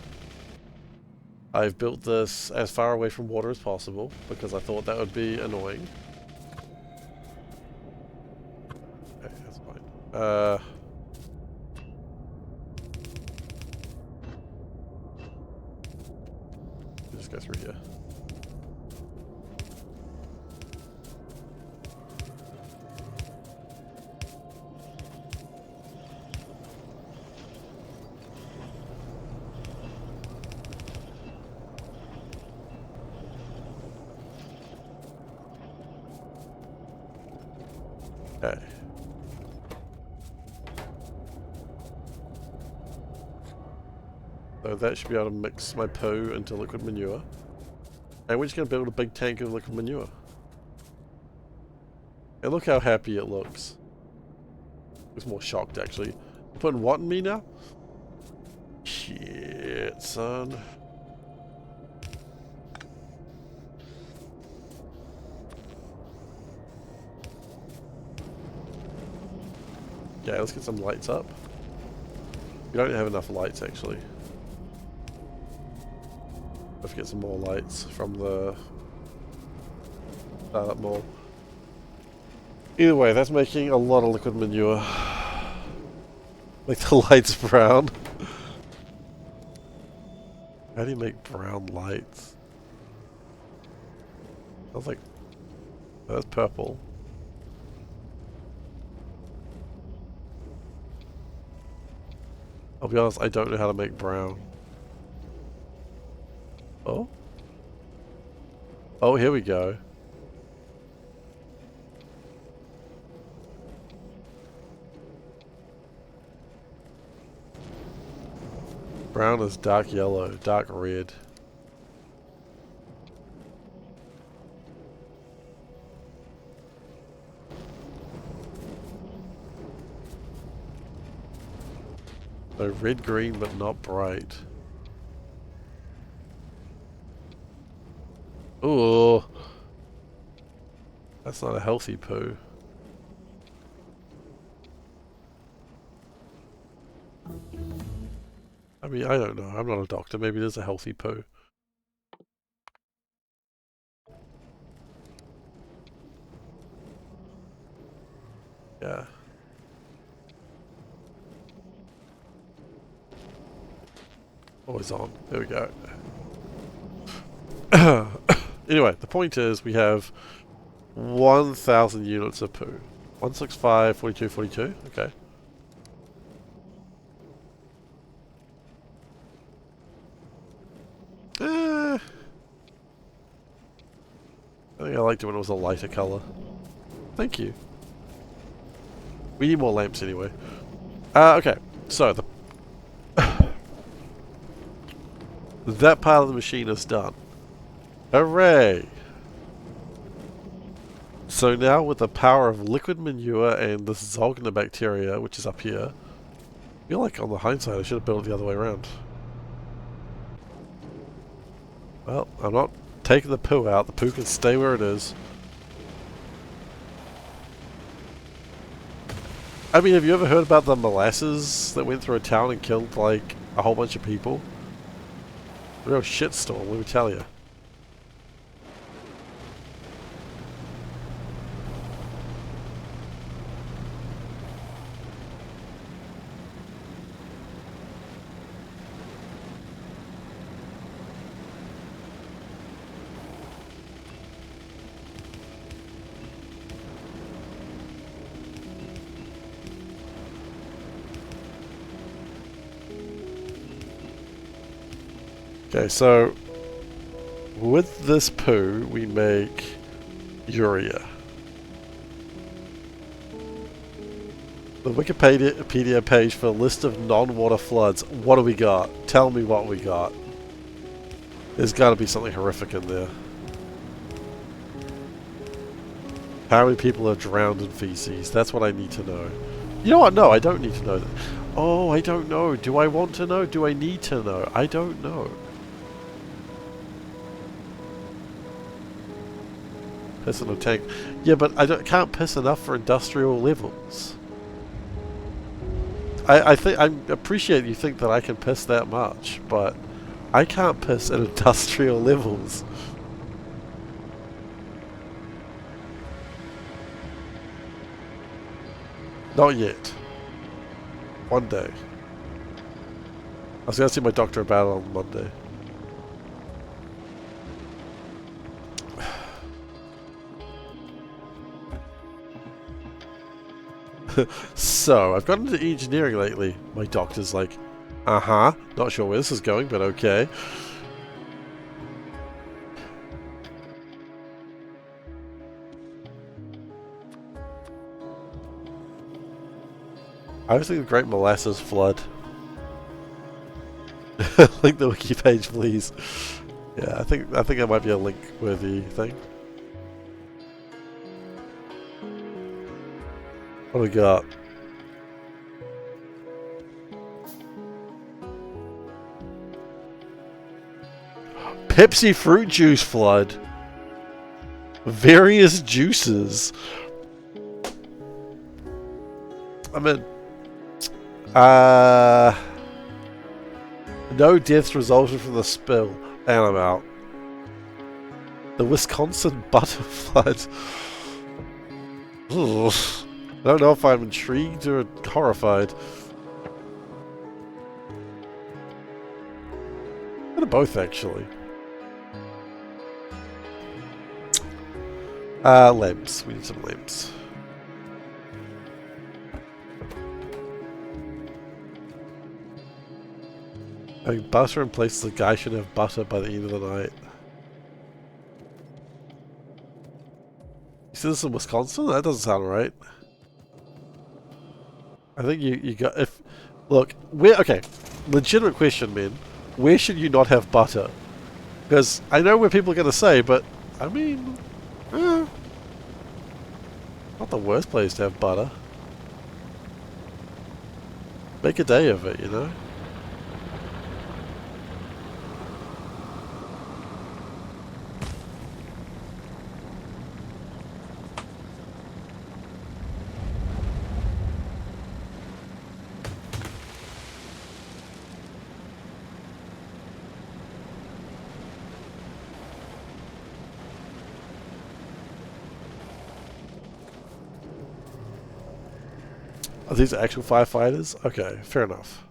I've built this as far away from water as possible, because I thought that would be annoying. Okay, that's fine. Just go through here. Okay. So that should be able to mix my poo into liquid manure. And we're just going to build a big tank of liquid manure. And look how happy it looks. Looks more shocked, actually. Putting what in me now? Shit, son. Okay, let's get some lights up. We don't have enough lights, actually. Let's get some more lights from the startup mall. Either way, that's making a lot of liquid manure. Make the lights brown. How do you make brown lights? Sounds like... Oh, that's purple. I'll be honest, I don't know how to make brown. Oh? Oh, here we go. Brown is dark yellow, dark red. So red green but not bright. Ooh. That's not a healthy poo. I mean, I don't know. I'm not a doctor. Maybe it is a healthy poo. Yeah. Always on. There we go. Anyway, the point is we have 1,000 units of poo. 165, 42, 42. Okay. I think I liked it when it was a lighter color. Thank you. We need more lamps anyway. Okay, so the that part of the machine is done. Hooray! So now with the power of liquid manure and this Zolgner bacteria, which is up here, I feel like on the hindsight I should have built it the other way around. Well, I'm not taking the poo out. The poo can stay where it is. I mean, have you ever heard about the molasses that went through a town and killed, like, a whole bunch of people? A real shitstorm, let me tell you. Okay, so with this poo, we make urea. The Wikipedia page for a list of non-water floods. What do we got? Tell me what we got. There's got to be something horrific in there. How many people are drowned in feces? That's what I need to know. You know what? No, I don't need to know that. Oh, I don't know. Do I want to know? Do I need to know? I don't know. Piss in a tank. Yeah, but I can't piss enough for industrial levels. I appreciate you think that I can piss that much, but I can't piss at industrial levels. Not yet. One day. I was going to see my doctor about it on Monday. So, I've gotten into engineering lately. My doctor's like, uh-huh, not sure where this is going, but okay. I was thinking the Great Molasses Flood. Link the wiki page, please. Yeah, I think it might be a link-worthy thing. What do we got? Pepsi fruit juice flood. Various juices. I'm in. No deaths resulted from the spill. And I'm out. The Wisconsin butter flood. Ugh. I don't know if I'm intrigued or horrified. Kind of both, actually. Limbs. We need some limbs. Having butter in place, the guy should have butter by the end of the night. You see this in Wisconsin? That doesn't sound right. I think you got... Look, okay, legitimate question, man. Where should you not have butter? Because I know where people are going to say, but, I mean... not the worst place to have butter. Make a day of it, you know? Are these actual firefighters? Okay, fair enough.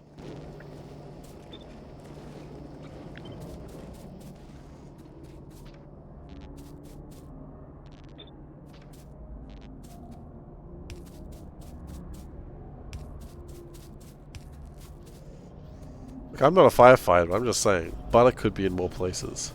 Look, I'm not a firefighter, I'm just saying, butter could be in more places.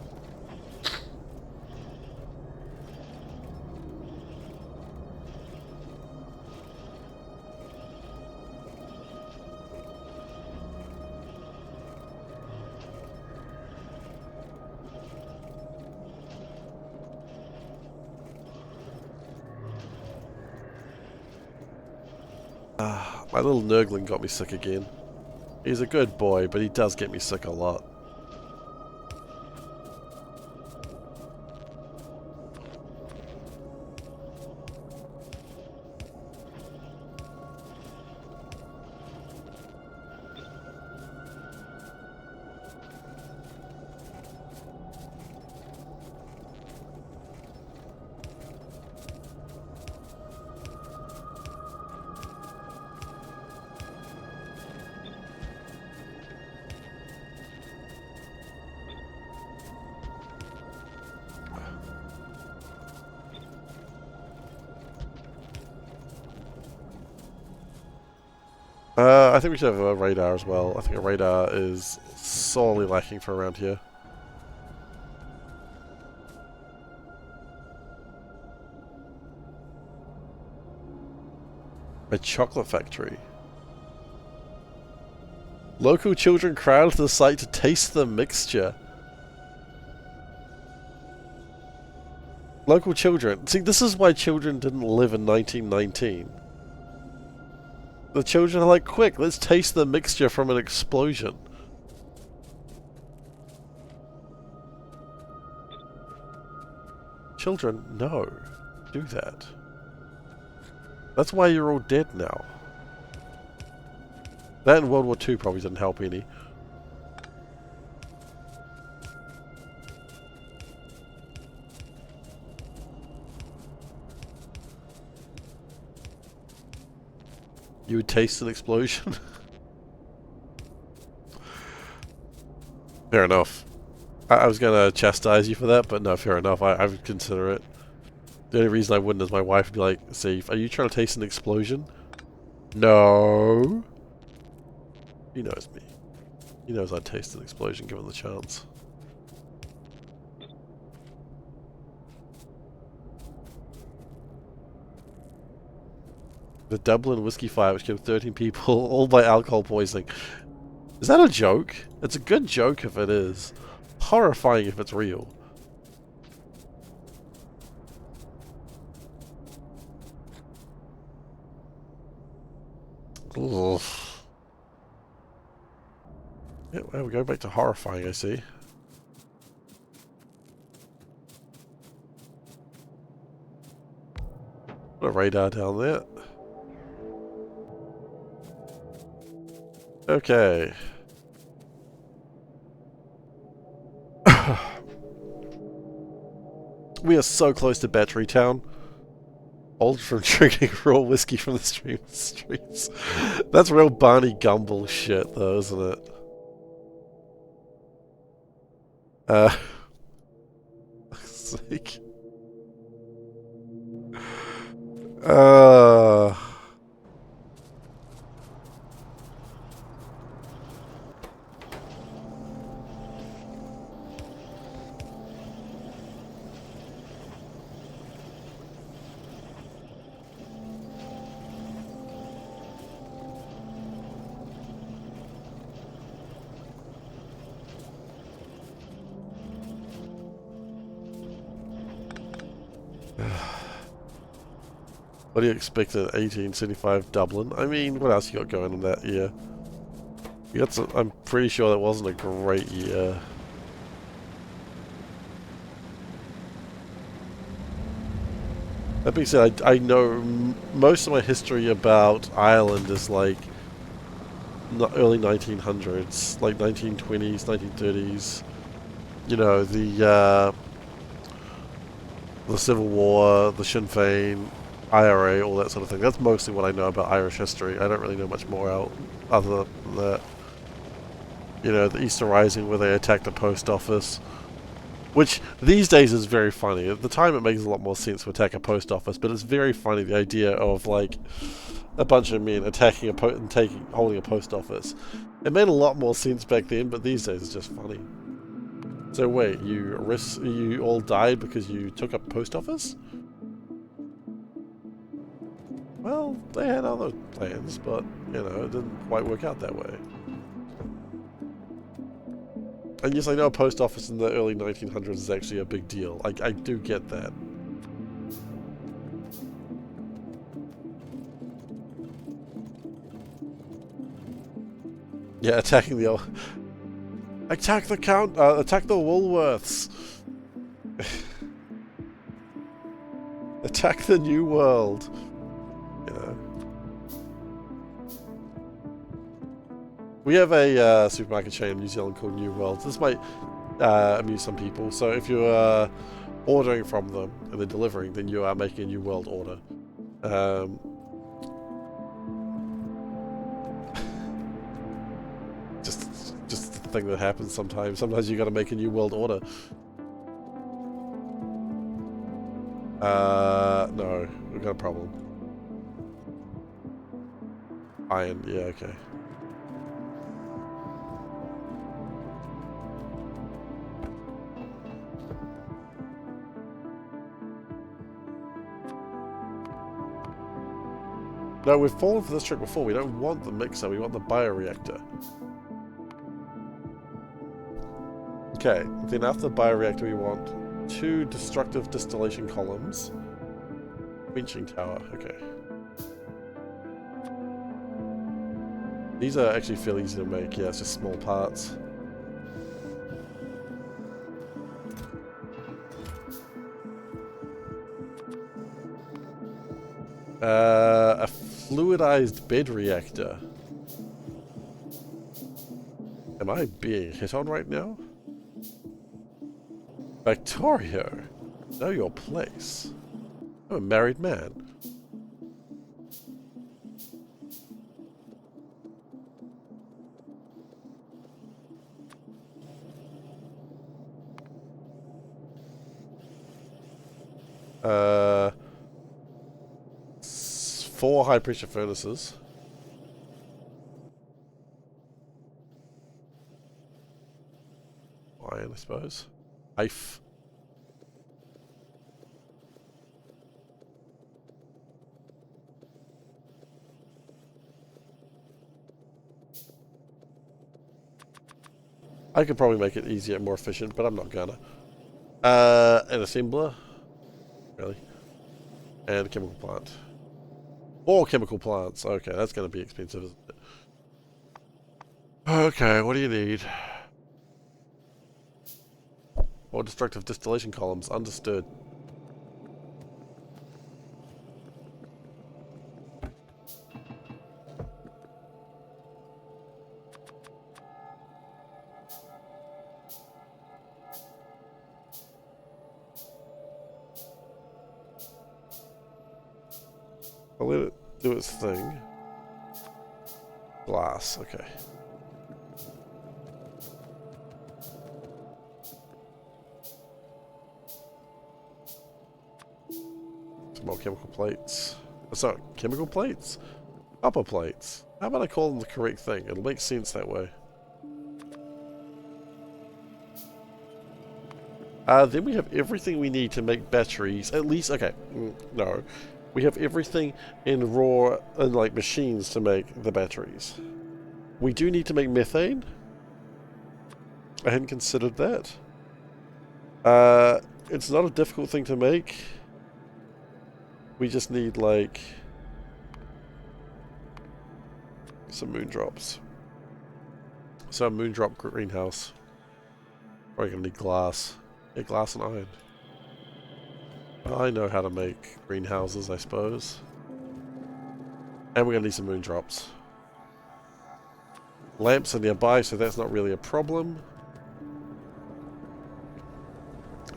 My little nurgling got me sick again. He's a good boy, but he does get me sick a lot. I think we should have a radar as well. I think a radar is sorely lacking for around here. A chocolate factory. Local children crowd to the site to taste the mixture. Local children. See, this is why children didn't live in 1919. The children are like, quick, let's taste the mixture from an explosion. Children, no. Do that. That's why you're all dead now. That and World War II probably didn't help any. You would taste an explosion? Fair enough. I was gonna chastise you for that, but no, fair enough. I would consider it. The only reason I wouldn't is my wife would be like, Seif, are you trying to taste an explosion? No. He knows me. He knows I'd taste an explosion given the chance. The Dublin whiskey fire, which killed 13 people, all by alcohol poisoning. Is that a joke? It's a good joke if it is. Horrifying if it's real. Ugh. Yeah, well, we go back to horrifying, I see. Put a radar down there. Okay. We are so close to Battery Town. Old from drinking raw whiskey from the streets. That's real Barney Gumble shit, though, isn't it? Sake. What do you expect in 1875 Dublin? I mean, what else you got going in that year? You got some, I'm pretty sure that wasn't a great year. That being said, I know most of my history about Ireland is like early 1900s, like 1920s, 1930s. You know, the Civil War, the Sinn Féin, IRA, all that sort of thing. That's mostly what I know about Irish history. I don't really know much more out other than that. You know, the Easter Rising where they attacked the post office. Which, these days is very funny. At the time it makes a lot more sense to attack a post office, but it's very funny, the idea of, like, a bunch of men attacking holding a post office. It made a lot more sense back then, but these days it's just funny. So wait, you all died because you took up post office? Well, they had other plans, but, you know, it didn't quite work out that way. And yes, I know a post office in the early 1900s is actually a big deal. I do get that. Yeah, attacking the old... Attack the attack the Woolworths! Attack the New World! You know. We have a supermarket chain in New Zealand called New World. This might amuse some people. So if you're ordering from them and they're delivering, then you are making a New World order. Just the thing that happens sometimes. Sometimes you got to make a New World order. No, we've got a problem. Iron, yeah, okay. No, we've fallen for this trick before. We don't want the mixer, we want the bioreactor. Okay, then after the bioreactor we want 2 destructive distillation columns. Quenching tower, okay. These are actually fairly easy to make, yeah, it's just small parts. A fluidized bed reactor. Am I being hit on right now? Factorio, know your place. I'm a married man. Uh, 4 high pressure furnaces. Iron, I suppose. Knife. I could probably make it easier and more efficient, but I'm not gonna. An assembler. Really? And a chemical plant. 4 chemical plants. Okay, that's gonna be expensive, isn't it? Okay, what do you need? More destructive distillation columns. Understood. I'll let it do its thing. Glass, okay. Some more chemical plates. Sorry, chemical plates? Copper plates. How about I call them the correct thing? It'll make sense that way. Then we have everything we need to make batteries. At least, okay, no. We have everything in raw, and like machines to make the batteries. We do need to make methane. I hadn't considered that. It's not a difficult thing to make. We just need like some moondrops. So a moondrop greenhouse. Probably gonna need glass. Yeah, glass and iron. I know how to make greenhouses, I suppose. And we're gonna need some moondrops. Lamps are nearby, so that's not really a problem.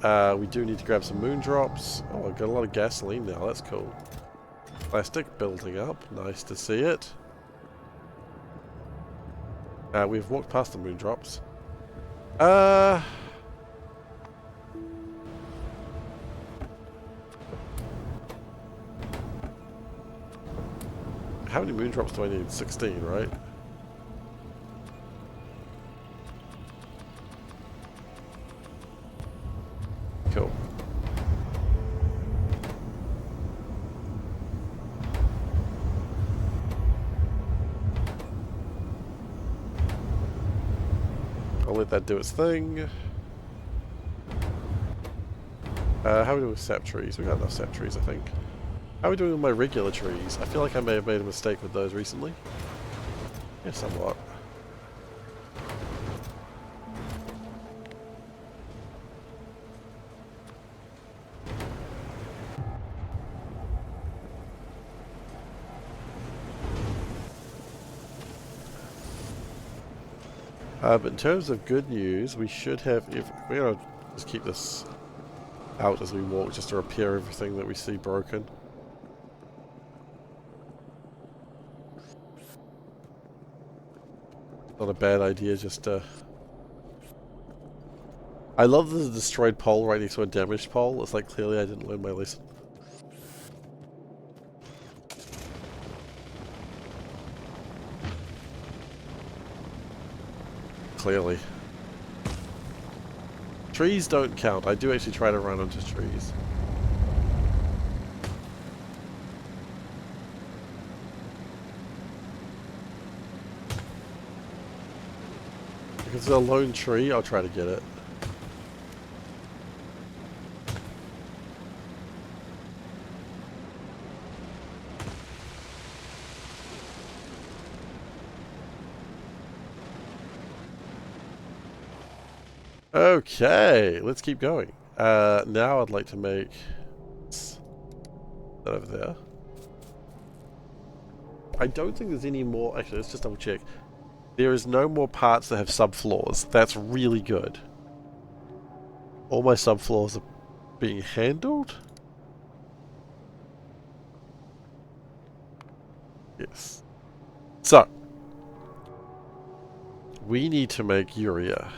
We do need to grab some moondrops. Oh, I've got a lot of gasoline now, that's cool. Plastic building up, nice to see it. We've walked past the moondrops. How many moondrops do I need? 16, right? Cool. I'll let that do its thing. How are we doing with sap trees? We got enough sap trees, I think. How are we doing with my regular trees? I feel like I may have made a mistake with those recently. Yeah, somewhat. But in terms of good news, we should have... We're going to just keep this out as we walk, just to repair everything that we see broken. Not a bad idea, just I love the destroyed pole right next to a damaged pole. It's like, clearly I didn't learn my lesson. Clearly. Trees don't count. I do actually try to run onto trees. If it's a lone tree, I'll try to get it. Okay, let's keep going. Now I'd like to make that over there. I don't think there's any more. Actually, let's just double check. There is no more parts that have subfloors. That's really good. All my subfloors are being handled? Yes. So, we need to make urea.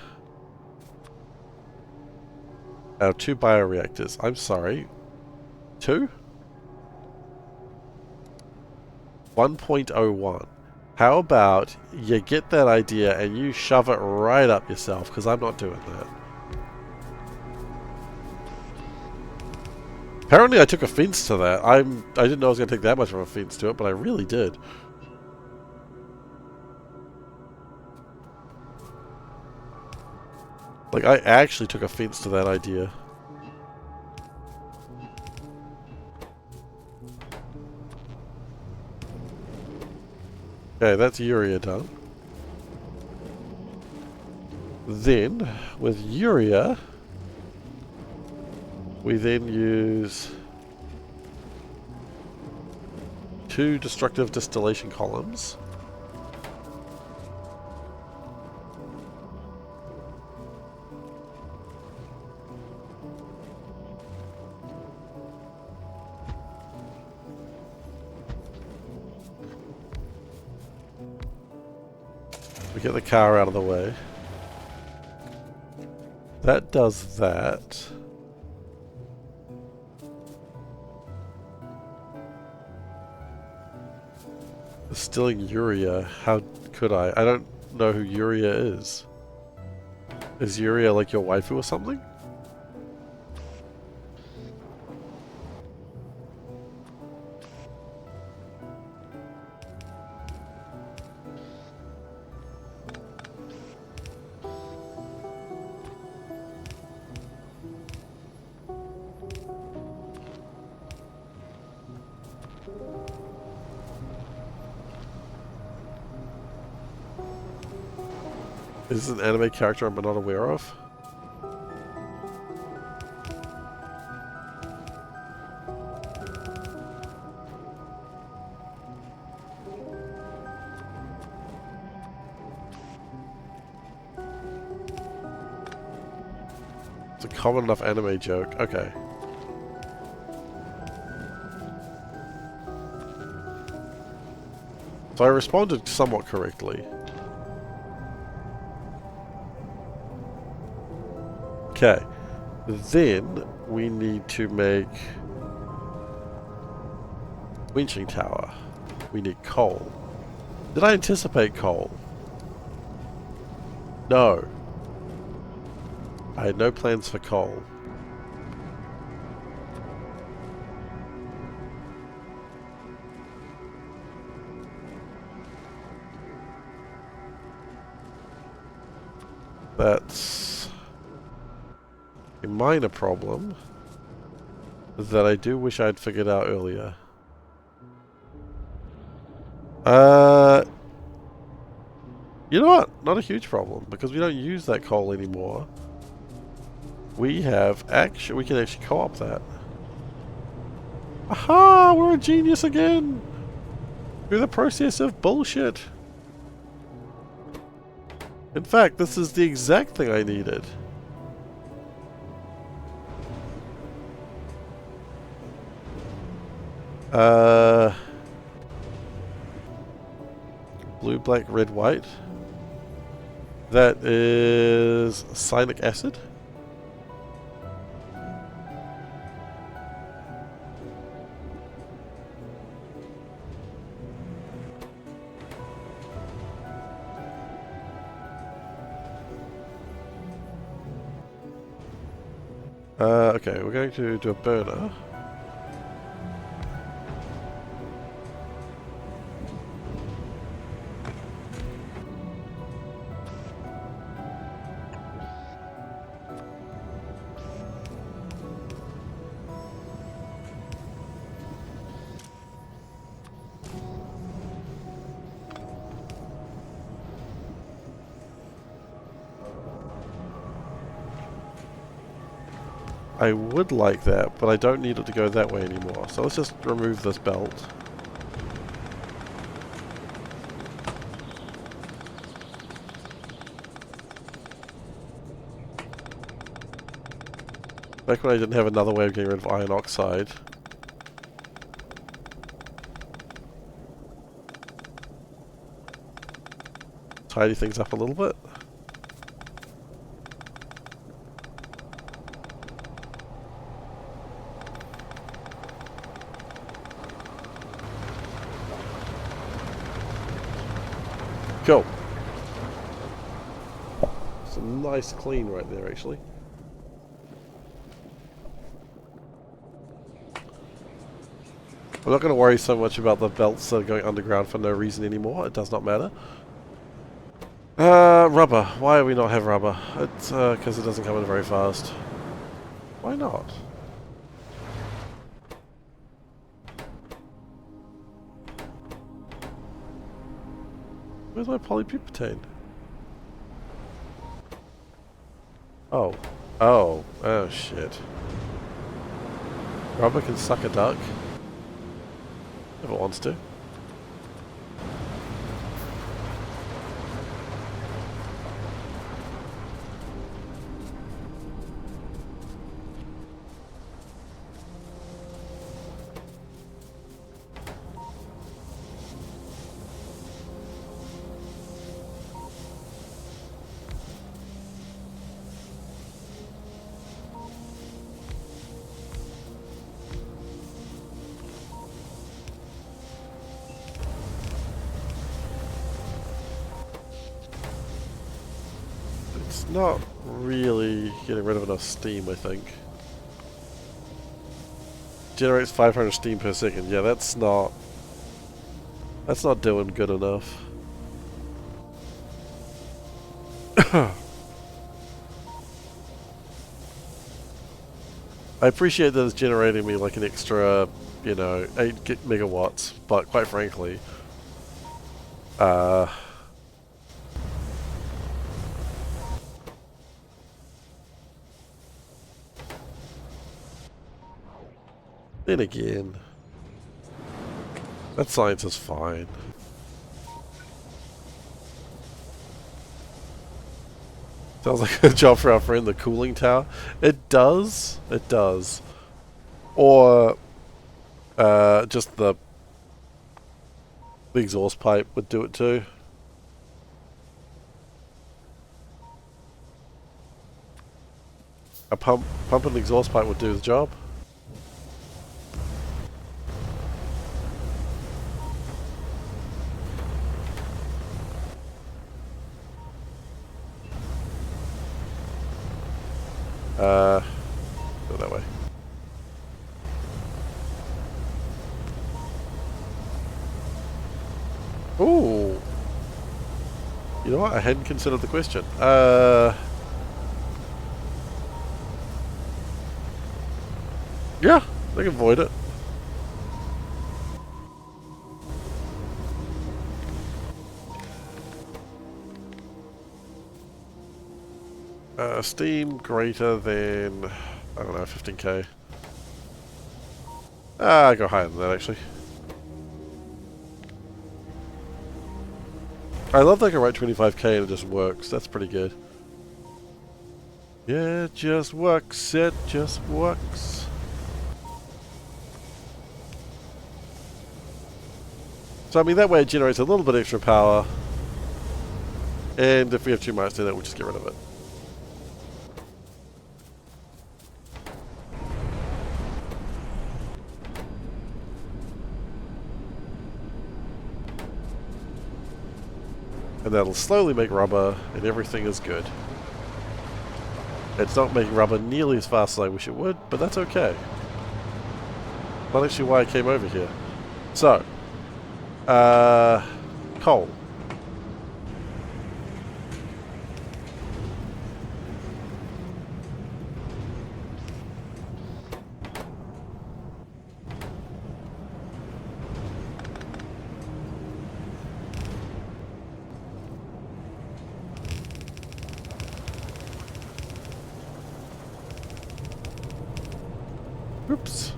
2 bioreactors. I'm sorry. 2? 1.01. How about you get that idea and you shove it right up yourself, because I'm not doing that. Apparently I took offense to that. I didn't know I was going to take that much of an offense to it, but I really did. Like, I actually took offense to that idea. Okay, that's urea done. Then, with urea, we then use 2 destructive distillation columns. We get the car out of the way. That does that. Distilling urea. How could I? I don't know who urea is. Is urea like your waifu or something? Is this an anime character I'm not aware of? It's a common enough anime joke. Okay. So I responded somewhat correctly. Okay. Then we need to make winching tower. We need coal. Did I anticipate coal? No. I had no plans for coal. That's a minor problem that I do wish I'd figured out earlier. You know what? Not a huge problem, because we don't use that coal anymore. We have we can actually co-op that. Aha! We're a genius again! Through the process of bullshit. In fact, this is the exact thing I needed. Blue, black, red, white. That is cyanic acid. Okay, we're going to do a burner. I would like that, but I don't need it to go that way anymore. So let's just remove this belt. Back when I didn't have another way of getting rid of iron oxide. Tidy things up a little bit. Cool. Some nice clean right there, actually. I'm not going to worry so much about the belts that are going underground for no reason anymore. It does not matter. Rubber. Why do we not have rubber? It's because it doesn't come in very fast. Why not? Where's my polypropylene? Oh. Oh. Oh shit. Rubber can suck a duck. If it wants to. Not really getting rid of enough steam, I think. Generates 500 steam per second. Yeah, that's not doing good enough. I appreciate that it's generating me like an extra, you know, 8 megawatts, but quite frankly, then again, that science is fine. Sounds like a job for our friend, the cooling tower. It does. It does. Or just the exhaust pipe would do it too. A pump and exhaust pipe would do the job. Go that way. Ooh. You know what? I hadn't considered the question. Yeah, they can avoid it. Steam greater than, I don't know, 15k. I go higher than that actually. I love that I can write 25k and it just works. That's pretty good. Yeah, it just works. It just works. So I mean that way it generates a little bit extra power. And if we have too much then we'll just get rid of it. And that'll slowly make rubber, and everything is good. It's not making rubber nearly as fast as I wish it would, but that's okay. Not actually why I came over here. So, coal. Oops.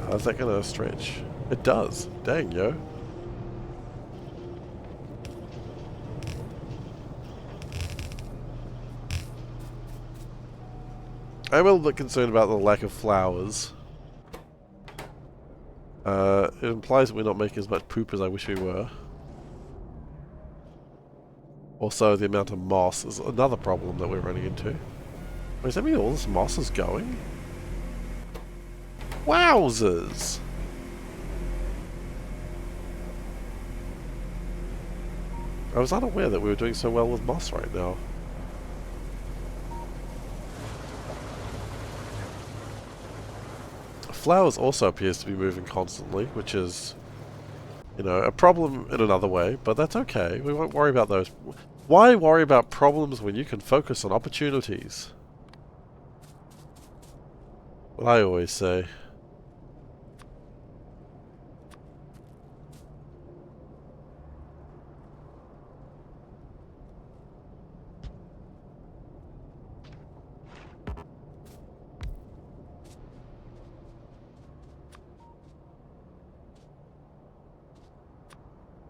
How's that gonna stretch? It does. Dang, yo. I'm a little bit concerned about the lack of flowers. It implies that we're not making as much poop as I wish we were. Also, the amount of moss is another problem that we're running into. Wait, does that mean all this moss is going? Wowzers! I was unaware that we were doing so well with moss right now. flowers also appears to be moving constantly, which is, you know, a problem in another way, but that's okay. We won't worry about those. Why worry about problems when you can focus on opportunities? What I always say.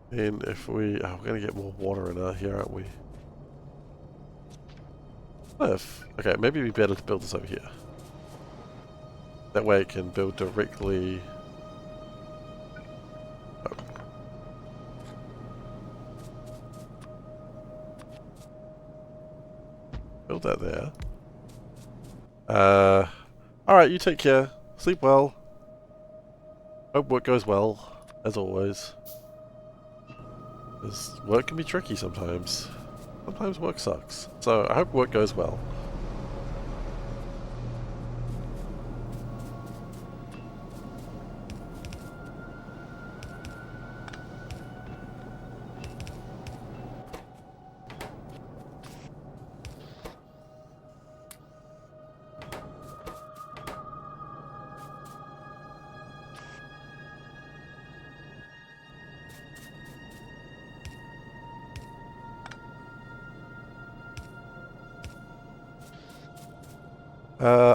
And if we... Oh, we're going to get more water in here, aren't we? Okay, maybe it'd be better to build this over here. That way it can build directly... Oh. Build that there. Alright, you take care. Sleep well. Hope work goes well, as always. Because work can be tricky sometimes. Sometimes work sucks. So I hope work goes well.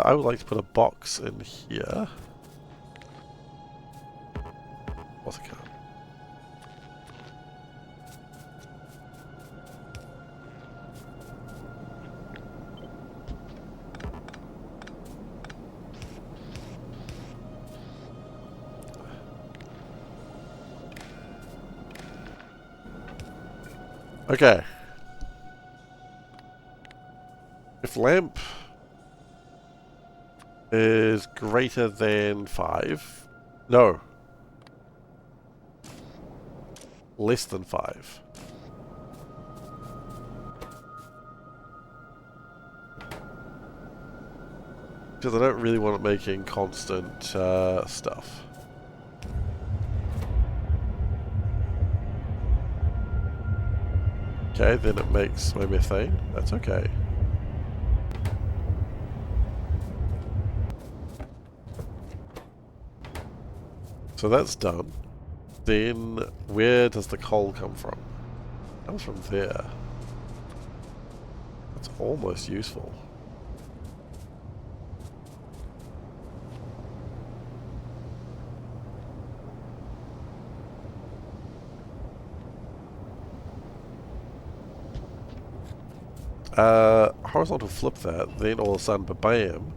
I would like to put a box in here. What's it called? Okay. If lamp is greater than 5. No. Less than 5. Because I don't really want it making constant stuff. Okay, then it makes my methane. That's okay. So that's done. Then, where does the coal come from? It comes from there. That's almost useful. Horizontal flip that, then all of a sudden, ba-bam.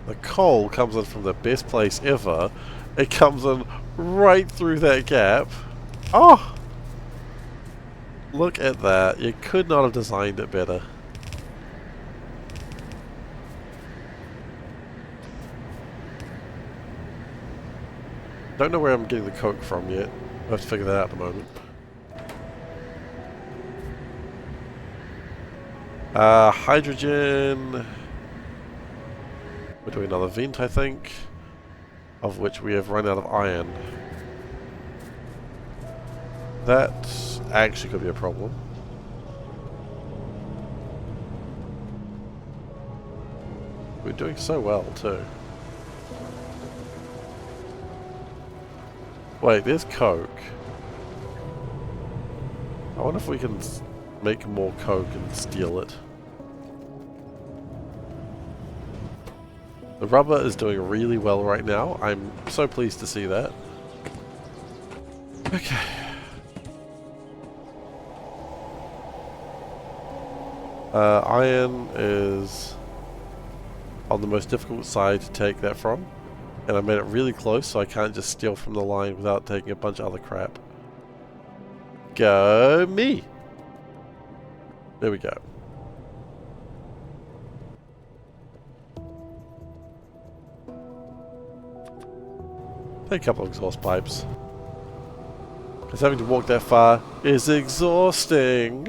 The coal comes in from the best place ever. It comes in right through that gap. Oh! Look at that. You could not have designed it better. Don't know where I'm getting the coke from yet. I'll have to figure that out in a moment. Hydrogen... We're doing another vent, I think, of which we have run out of iron. That actually could be a problem. We're doing so well, too. Wait, there's coke. I wonder if we can make more coke and steal it. The rubber is doing really well right now. I'm so pleased to see that. Okay. Iron is on the most difficult side to take that from. And I made it really close so I can't just steal from the line without taking a bunch of other crap. Go me! There we go. Take a couple of exhaust pipes. Because having to walk that far is exhausting.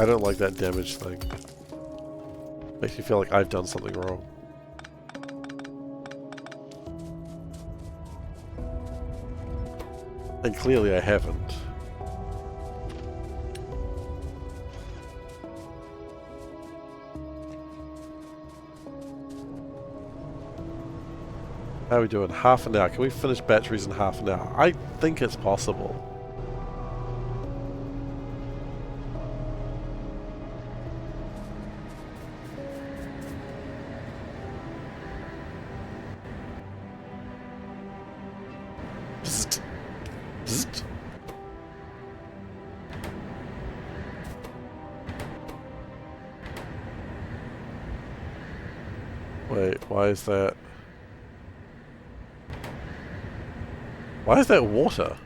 I don't like that damage thing. Makes me feel like I've done something wrong. And clearly I haven't. How are we doing? Half an hour. Can we finish batteries in half an hour? I think it's possible. Bzzzt. Bzzzt. Wait, why is that? Why is that water?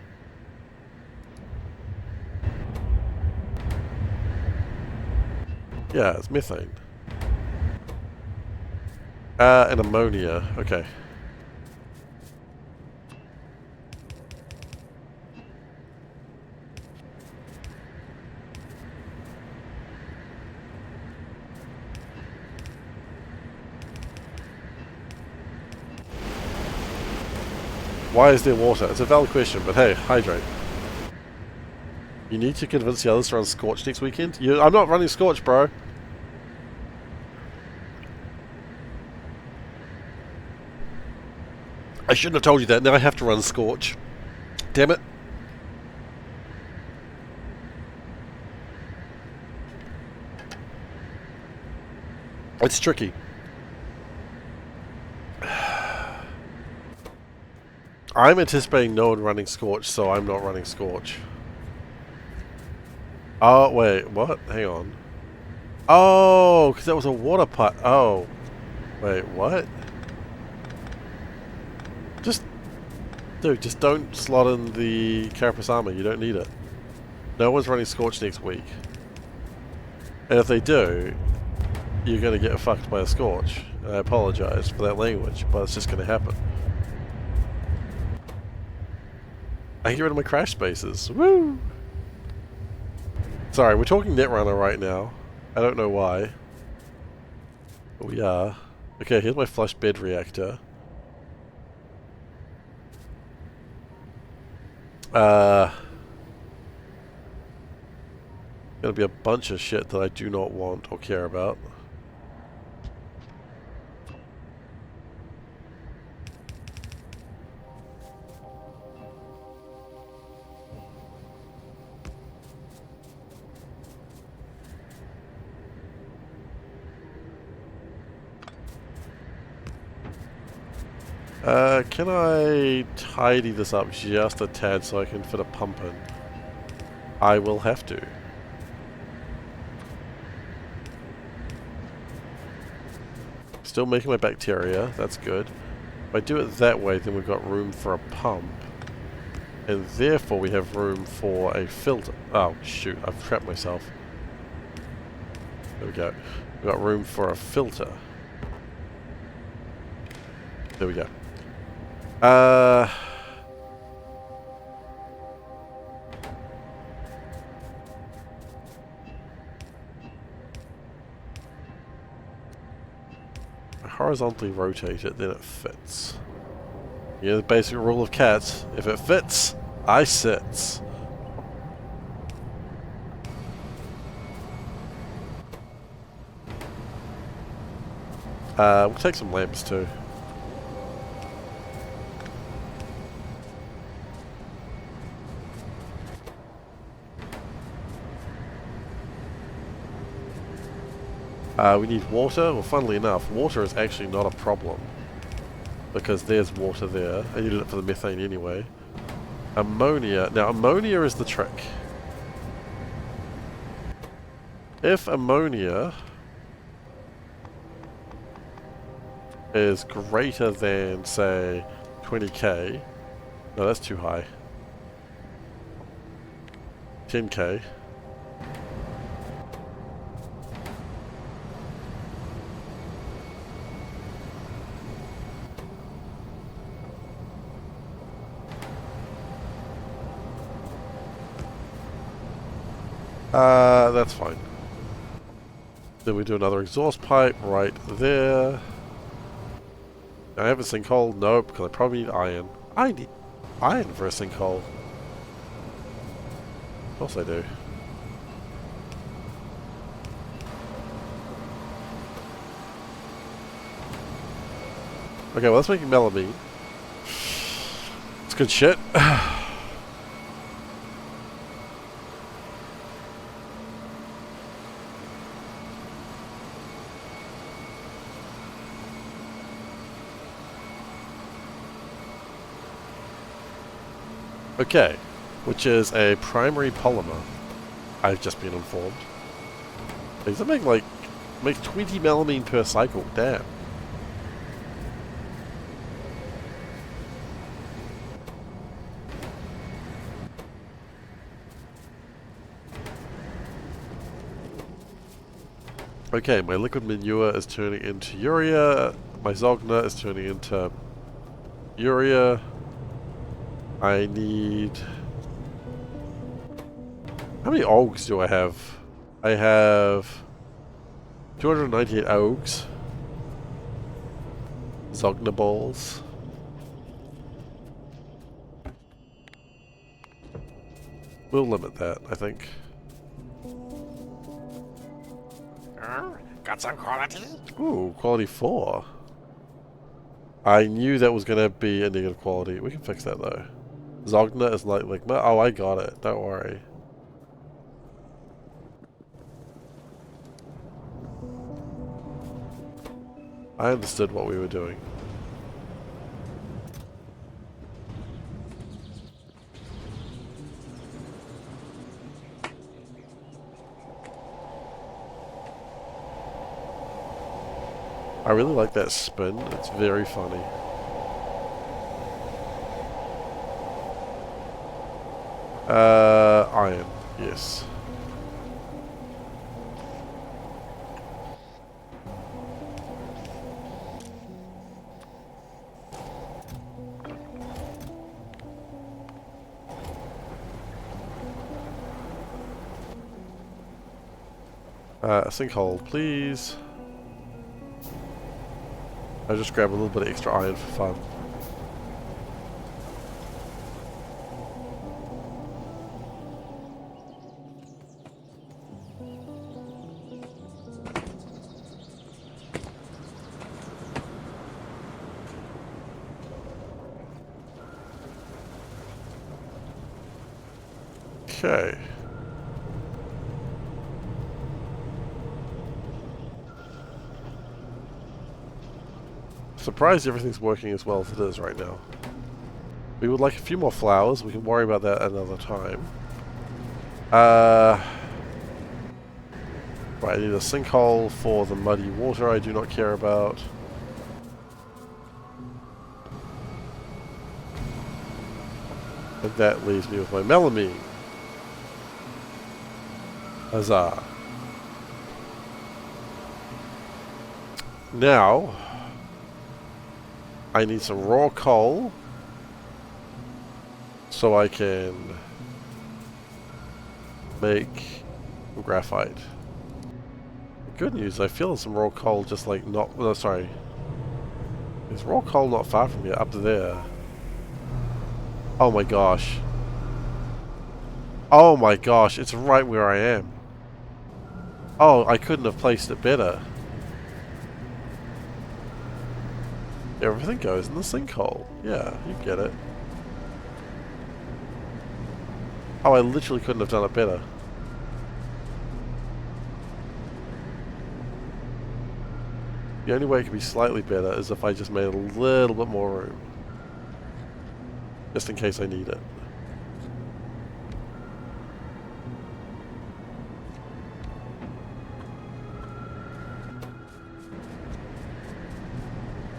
Yeah, it's methane. And ammonia. Okay. Why is there water? It's a valid question, but hey, hydrate. You need to convince the others to run Scorch next weekend? I'm not running Scorch, bro. I shouldn't have told you that. Now I have to run Scorch. Damn it. It's tricky. I'm anticipating no one running Scorch, so I'm not running Scorch. Oh, wait, what? Hang on. Oh, because that was a water putt. Oh. Wait, what? Dude, just don't slot in the Carapace armor. You don't need it. No one's running Scorch next week. And if they do, you're going to get fucked by a Scorch. And I apologize for that language, but it's just going to happen. I can get rid of my crash spaces. Woo! Sorry, we're talking Netrunner right now. I don't know why. But we are. Okay, here's my flush bed reactor. Gonna be a bunch of shit that I do not want or care about. Can I tidy this up just a tad so I can fit a pump in? I will have to. Still making my bacteria, that's good. If I do it that way, then we've got room for a pump. And therefore we have room for a filter. Oh, shoot, I've trapped myself. There we go. We've got room for a filter. There we go. Horizontally rotate it, then it fits. You know the basic rule of cats. If it fits, I sits. We'll take some lamps too. We need water. Well, funnily enough, water is actually not a problem. Because there's water there. I needed it for the methane anyway. Ammonia. Now, ammonia is the trick. If ammonia is greater than, say, 20k. No, that's too high. 10k. That's fine. Then we do another exhaust pipe right there. I have a sinkhole? Nope, because I probably need iron. I need iron for a sinkhole. Of course I do. Okay, well, let's make melamine. It's good shit. Okay, which is a primary polymer. I've just been informed. Does that make like 20 melamine per cycle? Damn. Okay, my liquid manure is turning into urea. My Zogna is turning into urea. I need... How many ogs do I have? I have 298 ogs. Zogna balls. We'll limit that, I think. Got some quality? Ooh, quality 4. I knew that was going to be a negative quality. We can fix that though. Zogna is like oh, I got it. Don't worry. I understood what we were doing. I really like that spin. It's very funny. Iron. Yes. A sinkhole, please. I'll just grab a little bit of extra iron for fun. Okay. Surprised everything's working as well as it is right now. We would like a few more flowers. We can worry about that another time. Right, I need a sinkhole for the muddy water I do not care about. And that leaves me with my melamine. Huzzah. Now, I need some raw coal so I can make graphite. Good news, I feel some raw coal just like not... No, sorry. There's raw coal not far from here, up there. Oh my gosh. Oh my gosh, it's right where I am. Oh, I couldn't have placed it better. Everything goes in the sinkhole. Yeah, you get it. Oh, I literally couldn't have done it better. The only way it could be slightly better is if I just made a little bit more room. Just in case I need it.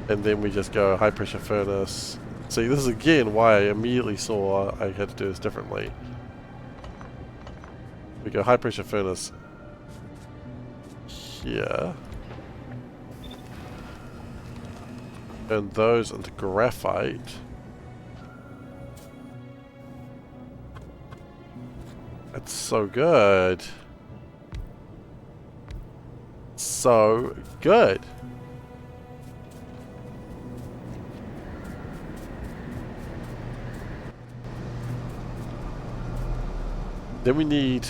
And then we just go high pressure furnace. See, this is again why I immediately saw I had to do this differently. We go high pressure furnace here. Turn those into graphite. That's so good. so good. Then we need...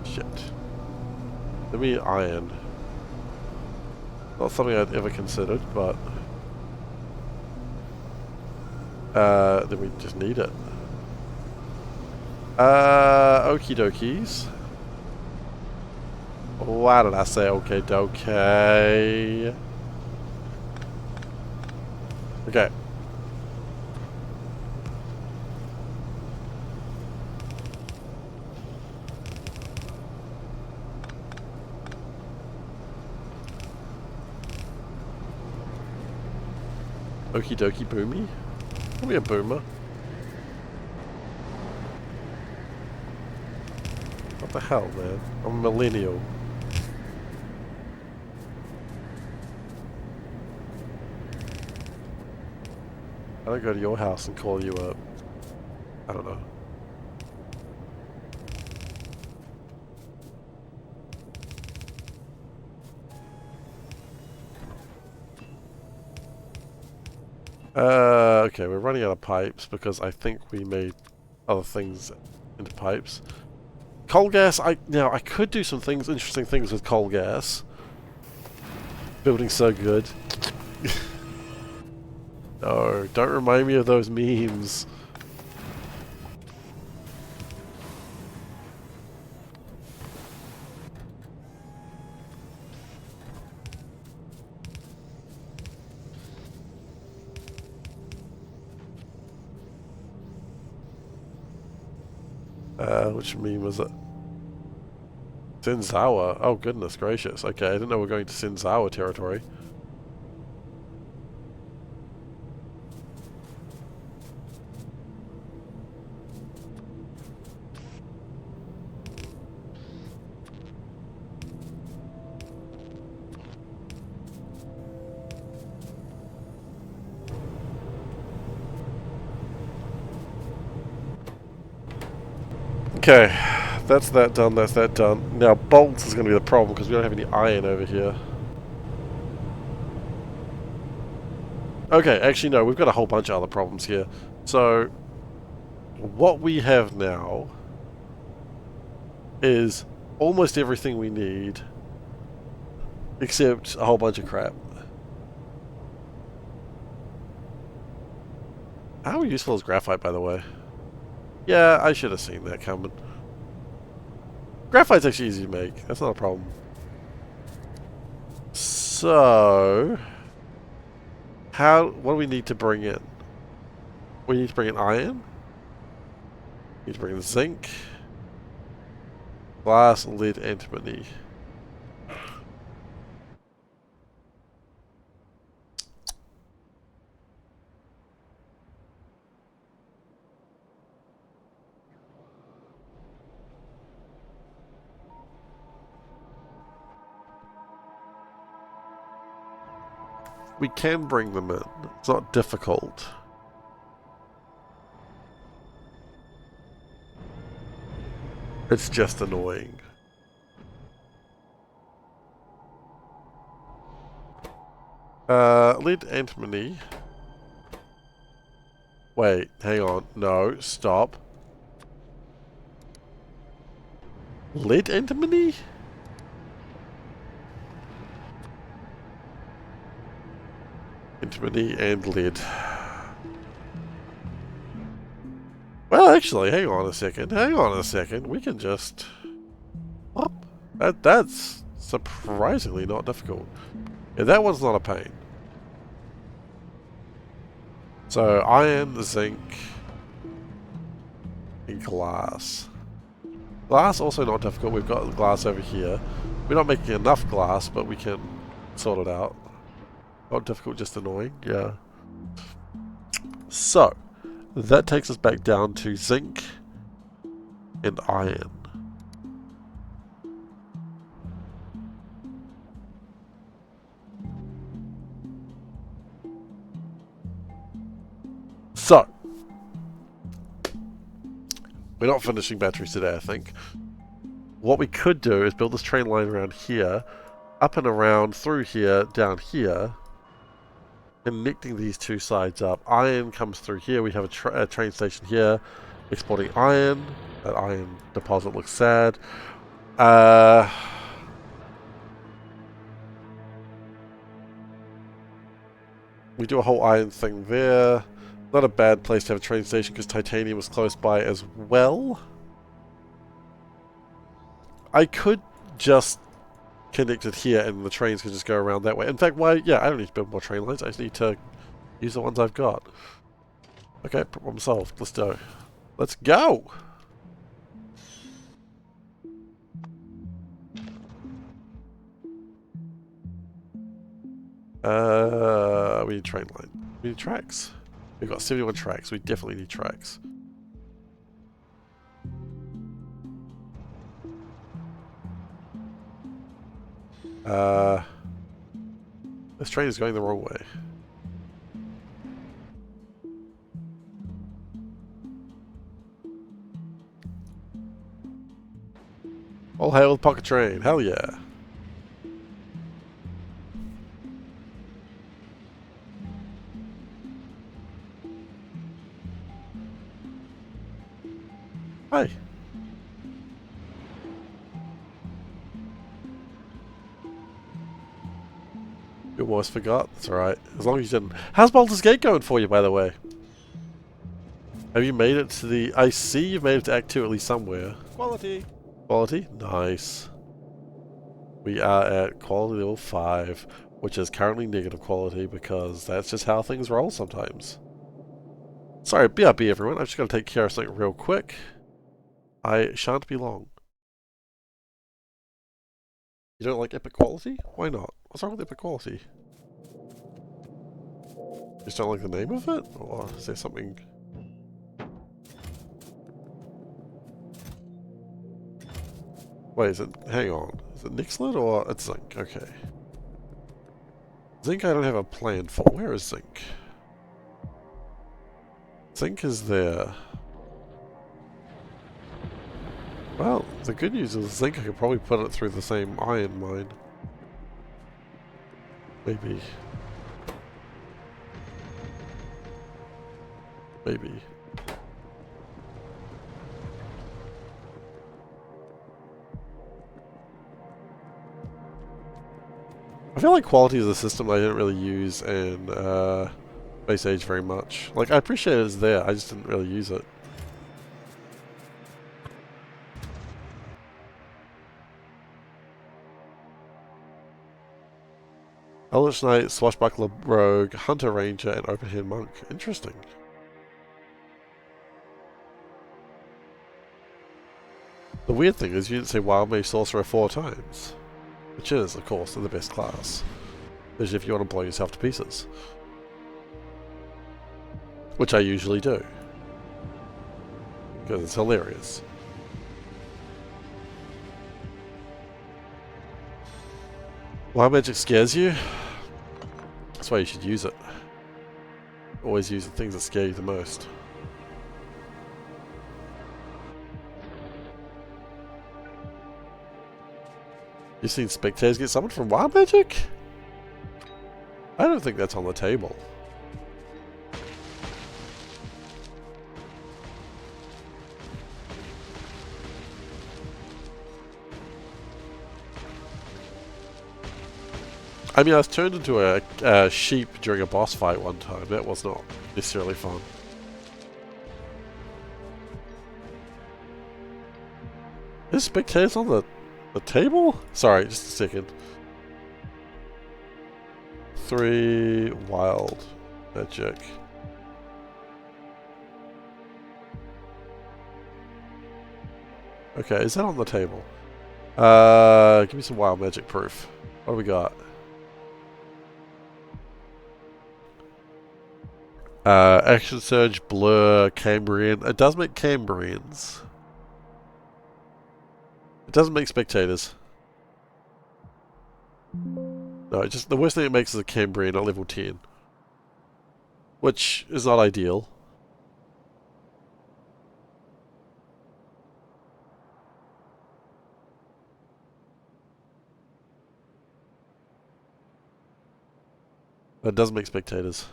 Shit. Then we need iron. Not something I'd ever considered, but... then we just need it. Okie dokies. Why did I say okay dokey? Okay. Okie dokie boomy? Give me a boomer. What the hell, man? I'm a millennial. I don't go to your house and call you up. I don't know. Okay, we're running out of pipes because I think we made other things into pipes. Coal gas, now I could do some things, interesting things with coal gas. Building so good. No, don't remind me of those memes. Which meme was it? Sinzawa. Oh goodness gracious. Okay, I didn't know we were going to Sinzawa territory. Okay, that's that done, that's that done. Now bolts is going to be the problem because we don't have any iron over here. Okay, actually no, we've got a whole bunch of other problems here. So, what we have now is almost everything we need, except a whole bunch of crap. How useful is graphite, by the way? Yeah, I should have seen that coming. Graphite's actually easy to make. That's not a problem. So... what do we need to bring in? We need to bring in iron. We need to bring in zinc. Glass, lead, antimony. We can bring them in. It's not difficult. It's just annoying. Lead antimony. Wait, hang on. No, stop. Lead antimony? Antimony and lead. Well, actually, hang on a second. Hang on a second. We can just... Oh, that's surprisingly not difficult. Yeah, that one's not a pain. So, iron, zinc, and glass. Glass also not difficult. We've got glass over here. We're not making enough glass, but we can sort it out. Not difficult, just annoying. Yeah. So, that takes us back down to zinc and iron. So, we're not finishing batteries today, I think. What we could do is build this train line around here, up and around, through here, down here, connecting these two sides up. Iron comes through here. We have a train station here, exporting iron. That iron deposit looks sad. We do a whole iron thing there. Not a bad place to have a train station because titanium was close by as well. I could just connect it here and the trains can just go around that way. In fact, why? Yeah, I don't need to build more train lines. I just need to use the ones I've got. Okay, problem solved. Let's go. Let's go! We need train line. We need tracks. We've got 71 tracks. We definitely need tracks. This train is going the wrong way. All hail the pocket train. Hell yeah. Hi. You almost forgot. That's alright. As long as you didn't. How's Baldur's Gate going for you, by the way? Have you made it to the... I see you've made it to Act 2 at least somewhere. Quality. Quality? Nice. We are at quality level 5, which is currently negative quality because that's just how things roll sometimes. Sorry, BRB everyone. I've just got to take care of something real quick. I shan't be long. You don't like epic quality? Why not? What's wrong with epic quality? You just don't like the name of it? Or is there something... Wait, is it... Hang on. Is it Nixlet or it's Zinc? Okay. Zinc I don't have a plan for. Where is Zinc? Zinc is there. Well, the good news is Zinc I could probably put it through the same iron mine. Maybe. Maybe. I feel like quality is a system I didn't really use in Base Age very much. Like, I appreciate it's there, I just didn't really use it. Eldritch Knight, Swashbuckler Rogue, Hunter Ranger, and Open-Hand Monk. Interesting. The weird thing is you didn't say Wild Mage Sorcerer 4 times. Which is, of course, the best class. Especially if you want to blow yourself to pieces. Which I usually do. Because it's hilarious. Wild Magic scares you? That's why you should use it. Always use the things that scare you the most. You've seen spectators get summoned from Wild Magic? I don't think that's on the table. I mean, I was turned into a sheep during a boss fight one time. That was not necessarily fun. Is spectators on the table? Sorry, just a second. 3 Wild Magic. Okay, is that on the table? Give me some Wild Magic proof. What do we got? Action Surge, Blur, Cambrian. It does make Cambrians. It doesn't make spectators. No, it just the worst thing it makes is a Cambrian at level 10. Which is not ideal. That does make spectators.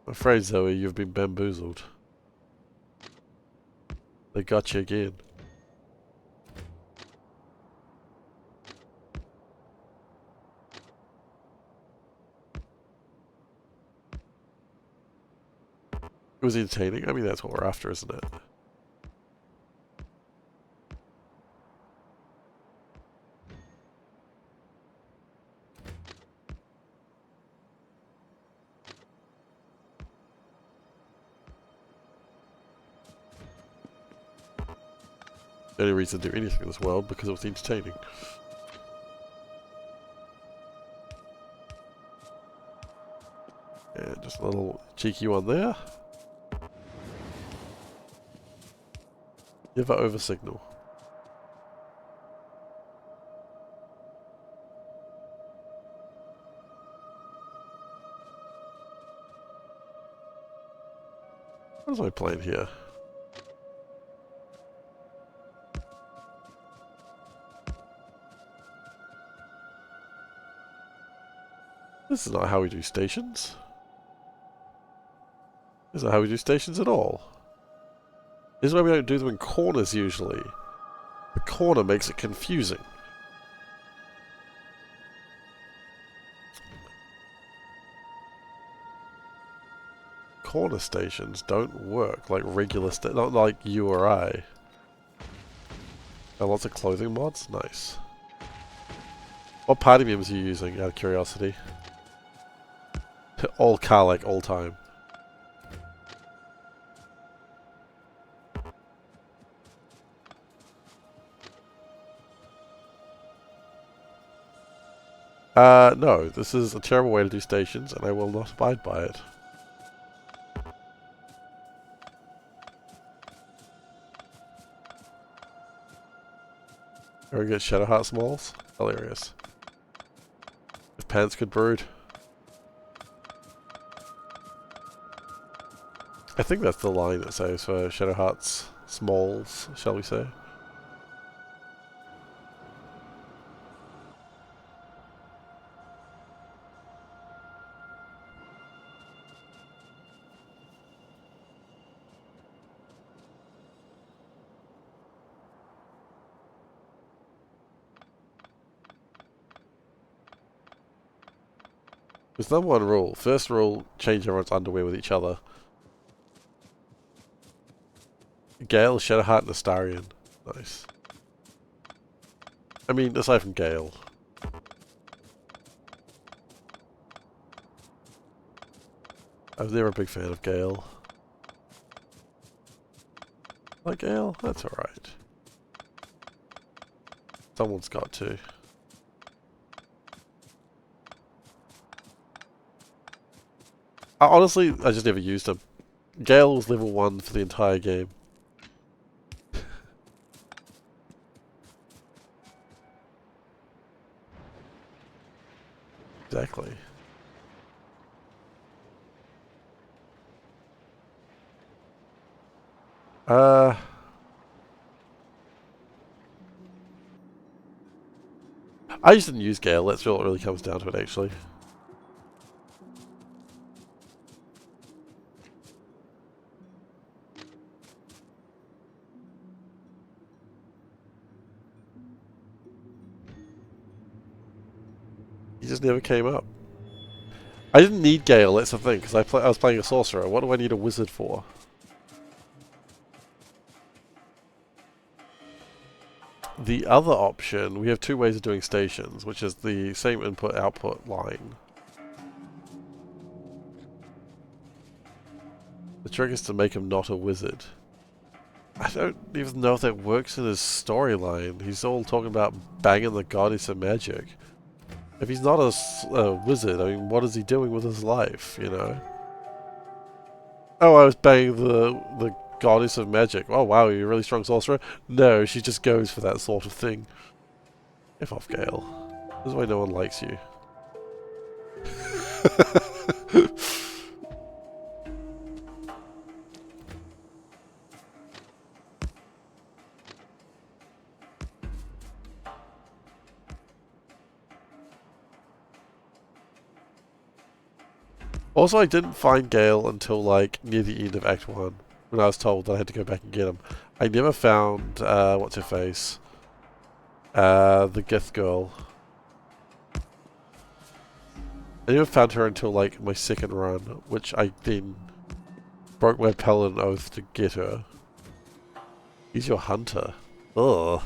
I'm afraid, Zoe, you've been bamboozled. They got you again. It was entertaining. I mean, that's what we're after, isn't it? The only reason to do anything in this world because it was entertaining. And just a little cheeky one there. Never over signal. What is my plan here? This is not how we do stations. This is not how we do stations at all. This is why we don't do them in corners usually. The corner makes it confusing. Corner stations don't work like regular not like you or I. Lots of clothing mods? Nice. What party members are you using, out of curiosity? All car, like, all time. No, this is a terrible way to do stations, and I will not abide by it. Very good Shadowheart Smalls. Hilarious. If pants could brood. I think that's the line that says for Shadowheart's Smalls, shall we say. There's number one rule. First rule, change everyone's underwear with each other. Gale, Shadowheart, and Astarion. Nice. I mean, aside from Gale. I was never a big fan of Gale. Like Gale? That's alright. Someone's got to. Honestly, I just never used him. Gale was level 1 for the entire game. Exactly. I just didn't use Gale, that's all it really comes down to it, actually. He just never came up. I didn't need Gale, that's the thing, because I was playing a sorcerer. What do I need a wizard for? The other option, we have two ways of doing stations, which is the same input-output line. The trick is to make him not a wizard. I don't even know if that works in his storyline. He's all talking about banging the goddess of magic. If he's not a wizard, I mean, what is he doing with his life, you know? Oh, I was banging the goddess of magic. Oh wow, you're a really strong sorcerer? No, she just goes for that sort of thing. F off, Gale. This is why no one likes you. Also, I didn't find Gale until like near the end of Act 1, when I was told that I had to go back and get him. I never found, what's her face? The Gith girl. I never found her until like my second run, which I then broke my paladin oath to get her. He's your hunter. Ugh.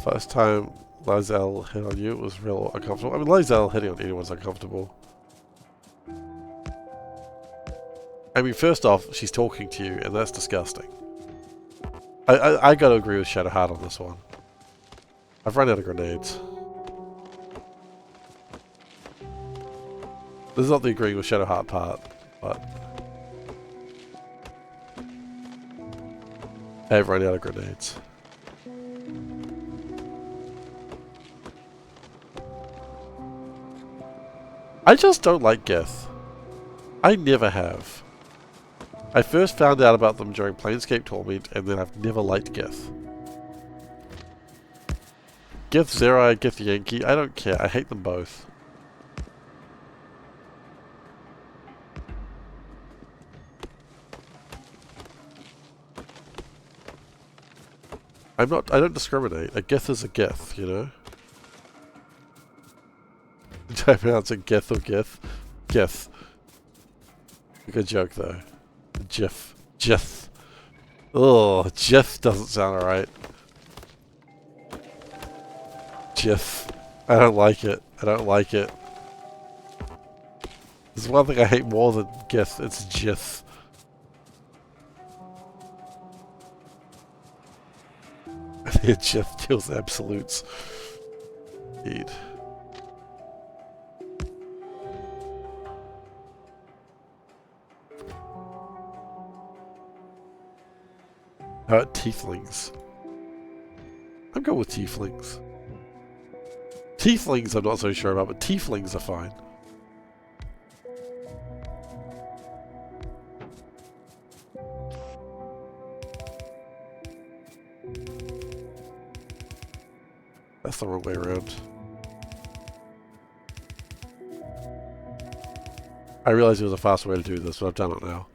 First time Lizelle hit on you, it was real uncomfortable. I mean, Lizelle hitting on anyone's uncomfortable. I mean, first off, she's talking to you, and that's disgusting. I gotta agree with Shadowheart on this one. I've run out of grenades. This is not the agreeing with Shadowheart part, but I've run out of grenades. I just don't like Gith. I never have. I first found out about them during Planescape Torment, and then I've never liked Gith. Gith Zerai, Gith Yankee, I don't care. I hate them both. I don't discriminate. A Gith is a Gith, you know? Did I pronounce it Gith or Gith? Gith. Good joke though. Jiff. Jith. Oh, Jith doesn't sound alright. Jith. I don't like it. I don't like it. There's one thing I hate more than Gith. It's Jith. I think Jith kills absolutes. Indeed. How about tieflings? I'm going with tieflings. Tieflings I'm not so sure about, but tieflings are fine. That's the wrong way around. I realized there was a faster way to do this, but I've done it now.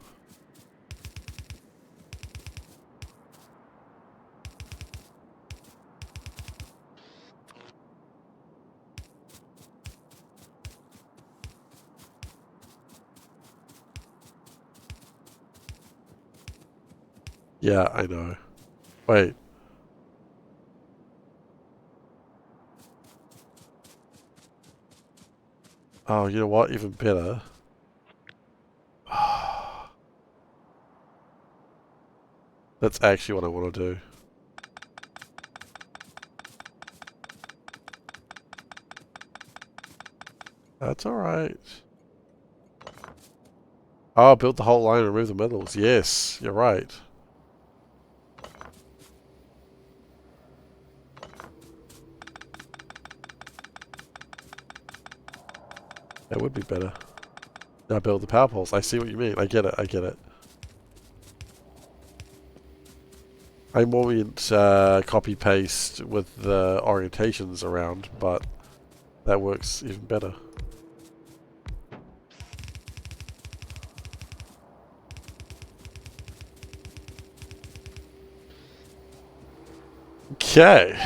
Yeah, I know. Wait. Oh, you know what? Even better. That's actually what I want to do. That's alright. Oh, build the whole line and remove the metals. Yes, you're right. That would be better. Now build the power poles. I see what you mean. I get it. I get it. I more meant copy paste with the orientations around, but that works even better. Okay.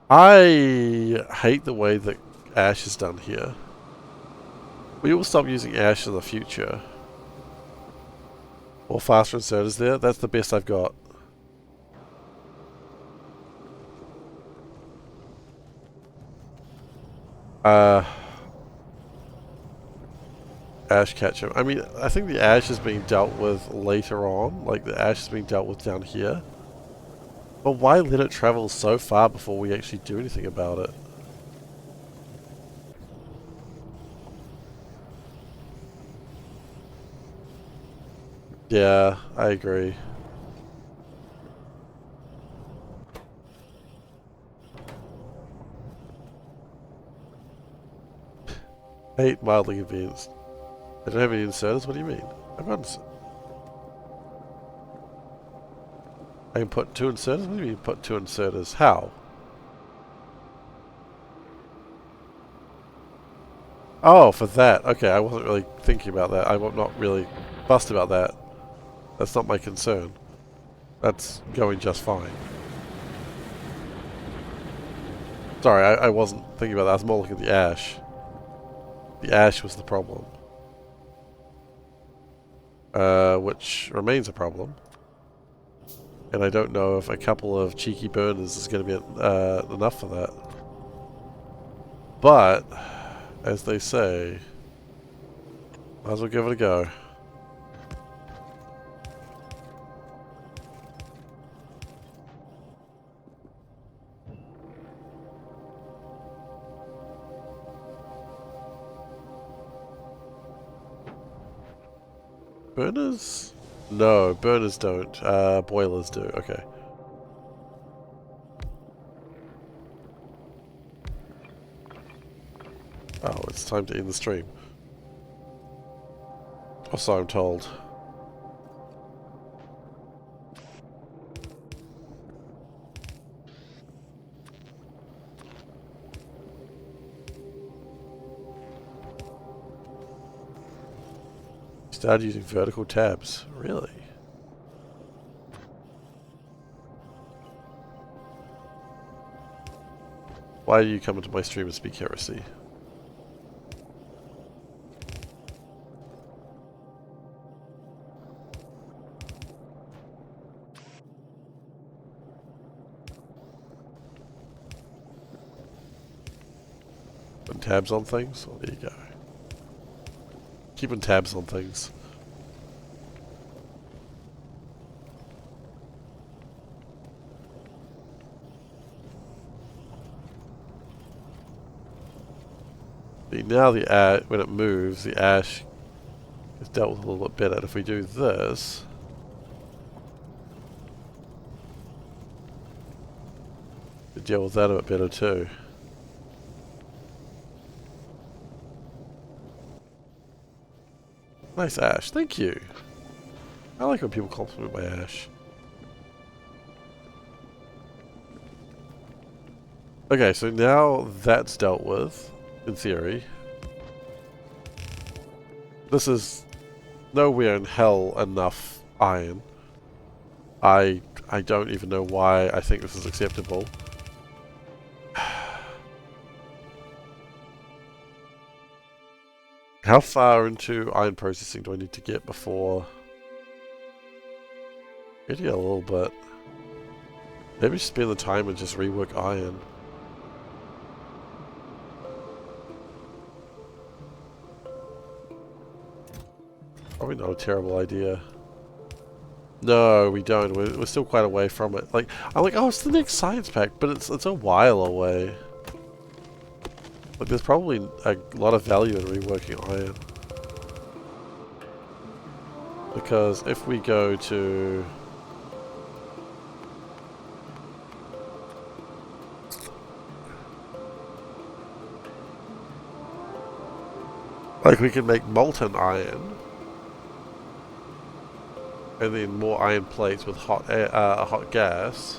I hate the way that Ash is done here. We will stop using Ash in the future. Or faster insert is there. That's the best I've got. Ash ketchup. I mean, I think the ash is being dealt with later on. Like, the ash is being dealt with down here. But why let it travel so far before we actually do anything about it? Yeah, I agree. Hate mildly convinced. I don't have any inserters? What do you mean? I've got I can put 2 inserters? What do you mean put 2 inserters? How? Oh, for that. Okay, I wasn't really thinking about that. I'm not really fussed about that. That's not my concern. That's going just fine. Sorry, I wasn't thinking about that. I was more looking at the ash. The ash was the problem. Which remains a problem. And I don't know if a couple of cheeky burners is going to be enough for that. But, as they say, might as well give it a go. Burners? No, burners don't. Boilers do. Okay. Oh, it's time to end the stream. Or so I'm told. Started using vertical tabs. Really? Why do you come into my stream and speak heresy? Putting tabs on things? Oh, there you go. Keeping tabs on things. See, now the ash, when it moves, the ash is dealt with a little bit better. And if we do this, we deal with that a bit better too. Nice ash, thank you. I like when people compliment my ash. Okay, so now that's dealt with, in theory. This is nowhere in hell enough iron. I don't even know why I think this is acceptable. How far into iron processing do I need to get before... Maybe a little bit. Maybe spend the time and just rework iron. Probably not a terrible idea. No, we don't. We're still quite away from it. Like, I'm like, oh, it's the next science pack, but it's a while away. Like, there's probably a lot of value in reworking iron. Because if we go to... Like, we can make molten iron. And then more iron plates with hot air, hot gas.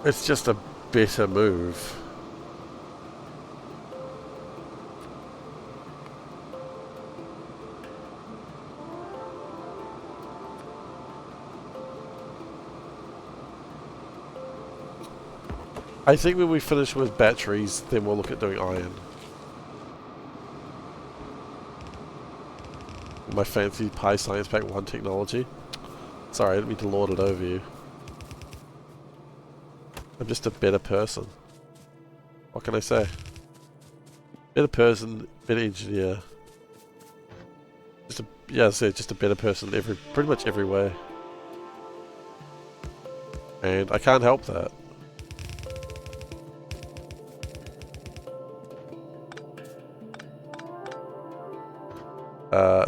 It's just a better move. I think when we finish with batteries, then we'll look at doing iron. My fancy Pi Science Pack 1 technology. Sorry, I didn't mean to lord it over you. I'm just a better person. What can I say? Better person, better engineer. Just a, yeah, I said just a better person pretty much every way. And I can't help that.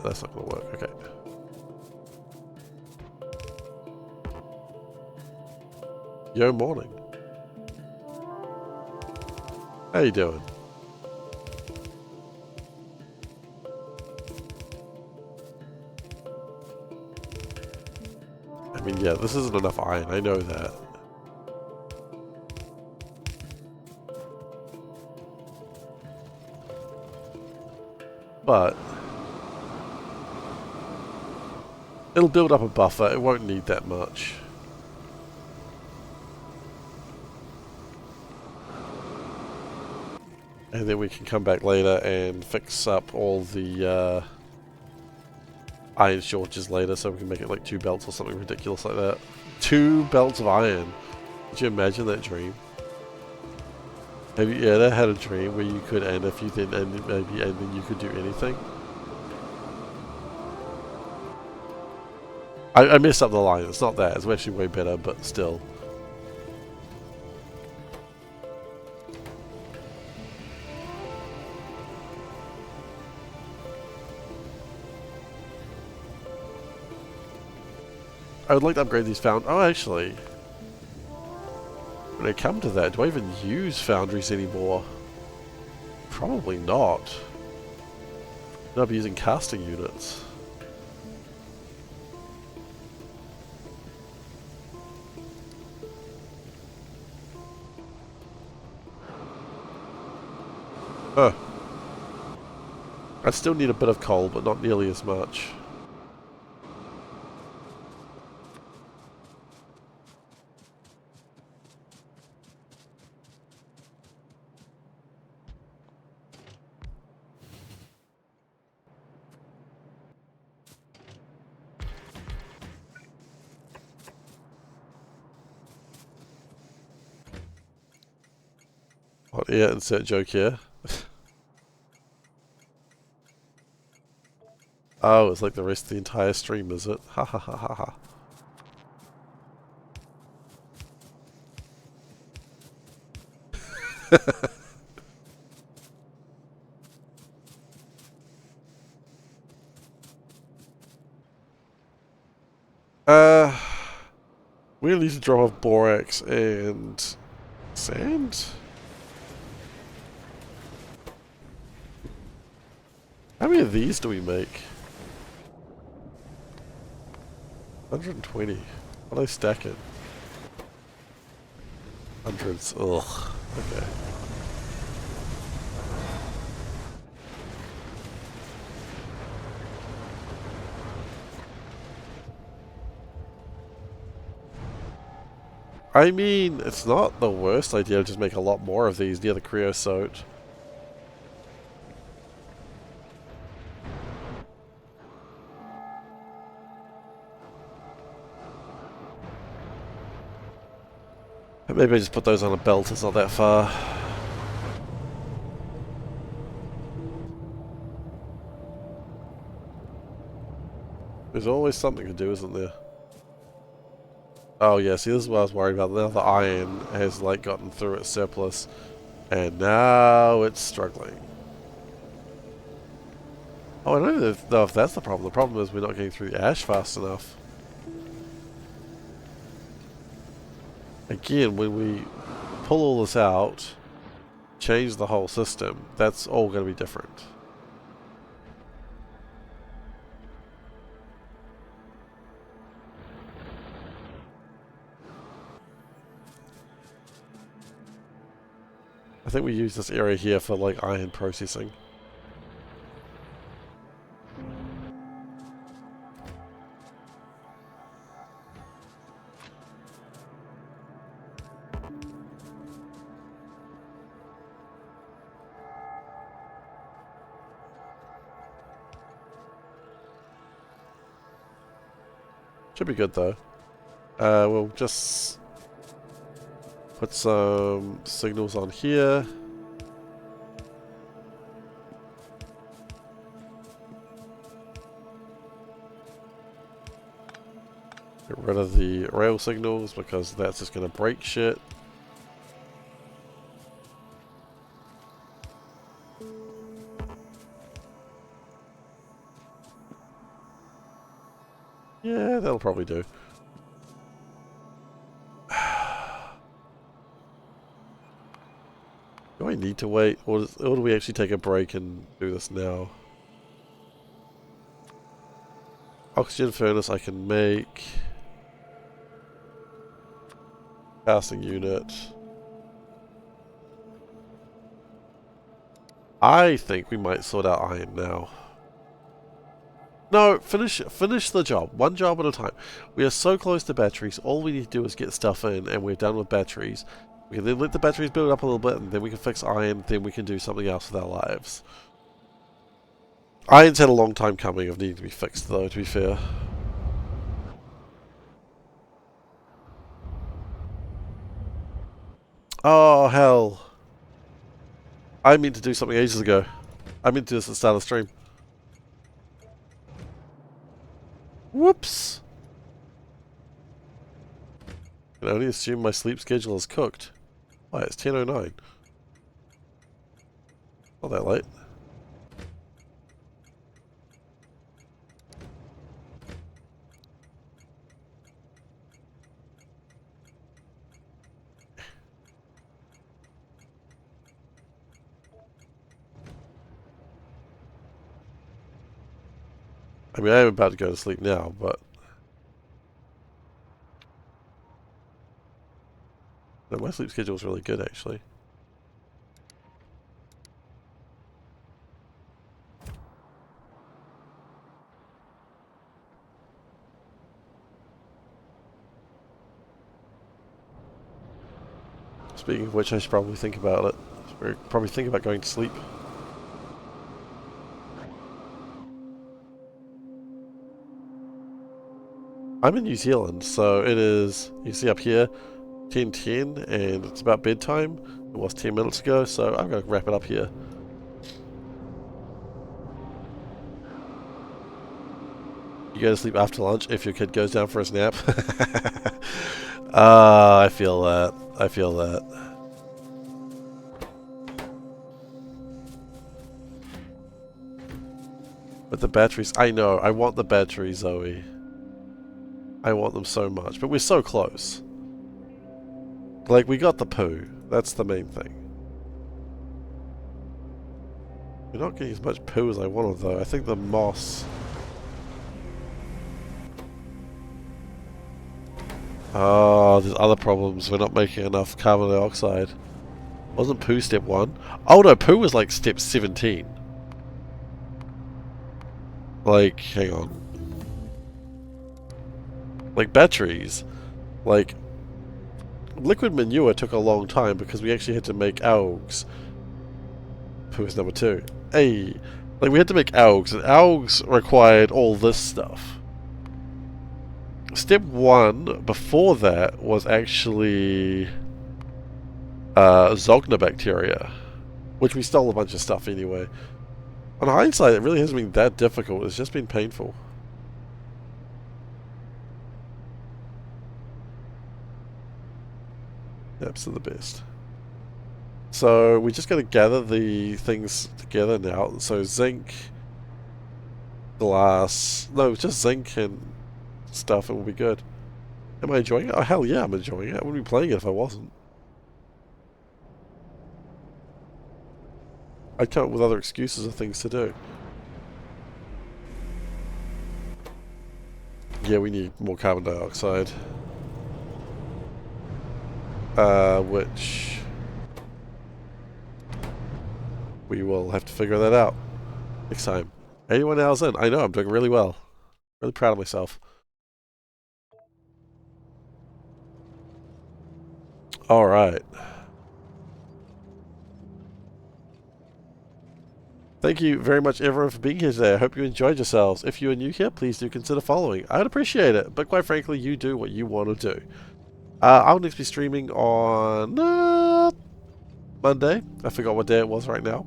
That's not gonna work, okay. Yo, morning. How you doing? I mean, yeah, this isn't enough iron, I know that. But it'll build up a buffer, it won't need that much. And then we can come back later and fix up all the iron shortages later so we can make it like 2 belts or something ridiculous like that. 2 belts of iron. Could you imagine that dream? Have you ever had a dream where you could end if you then end maybe and then you could do anything? I messed up the line, it's not that, it's actually way better, but still. I would like to upgrade these found. Oh, actually, when I come to that, do I even use foundries anymore? Probably not. I'll be using casting units. Huh. I still need a bit of coal, but not nearly as much. What, yeah, insert joke here. Oh, it's like the rest of the entire stream, is it? Ha ha ha ha ha. We need to drop off borax and sand? How many of these do we make? 120. What are they stacking? Hundreds. Ugh. Okay. I mean, it's not the worst idea to just make a lot more of these near the creosote. Maybe I just put those on a belt, it's not that far. There's always something to do, isn't there? Oh yeah, see this is what I was worried about. Now the iron has like gotten through its surplus and now it's struggling. Oh, I don't know if that's the problem. The problem is we're not getting through the ash fast enough. Again, when we pull all this out, change the whole system, that's all going to be different. I think we use this area here for like iron processing. Should be good though. We'll just put some signals on here. Get rid of the rail signals because that's just going to break shit. Yeah, that'll probably do. Do I need to wait, or do we actually take a break and do this now? Oxygen furnace I can make. Casting unit. I think we might sort out iron now. No, finish the job. One job at a time. We are so close to batteries. All we need to do is get stuff in, and we're done with batteries. We can then let the batteries build up a little bit, and then we can fix iron, then we can do something else with our lives. Iron's had a long time coming of needing to be fixed, though, to be fair. Oh, hell. I meant to do something ages ago. I meant to do this at the start of the stream. Whoops. I can only assume my sleep schedule is cooked. Why, it's 10:09. Not that late. I mean, I am about to go to sleep now, but... No, my sleep schedule is really good, actually. Speaking of which, I should probably think about it. Probably think about going to sleep. I'm in New Zealand, so it is, you see up here, 10:10, and it's about bedtime. It was 10 minutes ago, so I'm going to wrap it up here. You go to sleep after lunch if your kid goes down for his nap. I feel that. I feel that. But the batteries, I know, I want the batteries, Zoe. I want them so much, but we're so close. Like, we got the poo. That's the main thing. We're not getting as much poo as I wanted, though. I think the moss... Oh, there's other problems. We're not making enough carbon dioxide. Wasn't poo step 1? Oh no, poo was like step 17. Like, hang on. Like batteries. Like, liquid manure took a long time because we actually had to make algs. Poo is number 2. Hey, like we had to make algs, and algs required all this stuff. Step 1 before that was actually Zogna bacteria, which we stole a bunch of stuff anyway. On hindsight, it really hasn't been that difficult. It's just been painful. Naps are the best. So we just got to gather the things together now. So zinc, glass, no, just zinc and stuff, and we'll be good. Am I enjoying it? Oh hell yeah, I'm enjoying it. I wouldn't be playing it if I wasn't. I'd come up with other excuses of things to do. Yeah, we need more carbon dioxide. Which... we will have to figure that out next time. 81 hours in. I know, I'm doing really well. Really proud of myself. Alright. Thank you very much everyone for being here today. I hope you enjoyed yourselves. If you are new here, please do consider following. I'd appreciate it, but quite frankly, you do what you want to do. I'll next be streaming on Monday. I forgot what day it was right now.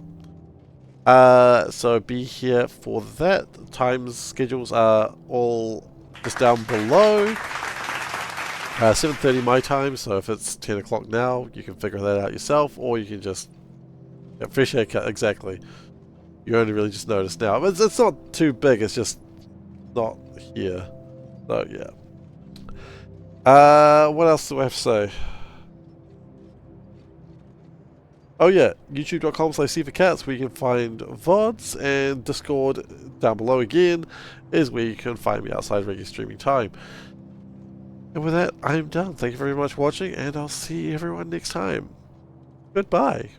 So be here for that. Times schedules are all just down below. 7:30 my time, so if it's 10 o'clock now, you can figure that out yourself, or you can just... Yeah, fresh haircut, exactly. You only really just notice now. But it's not too big, it's just not here. So, yeah. What else do I have to say? Oh yeah, youtube.com/SeiferKatt, where you can find VODs, and Discord down below again is where you can find me outside regular streaming time. And with that, I'm done. Thank you very much for watching, and I'll see everyone next time. Goodbye.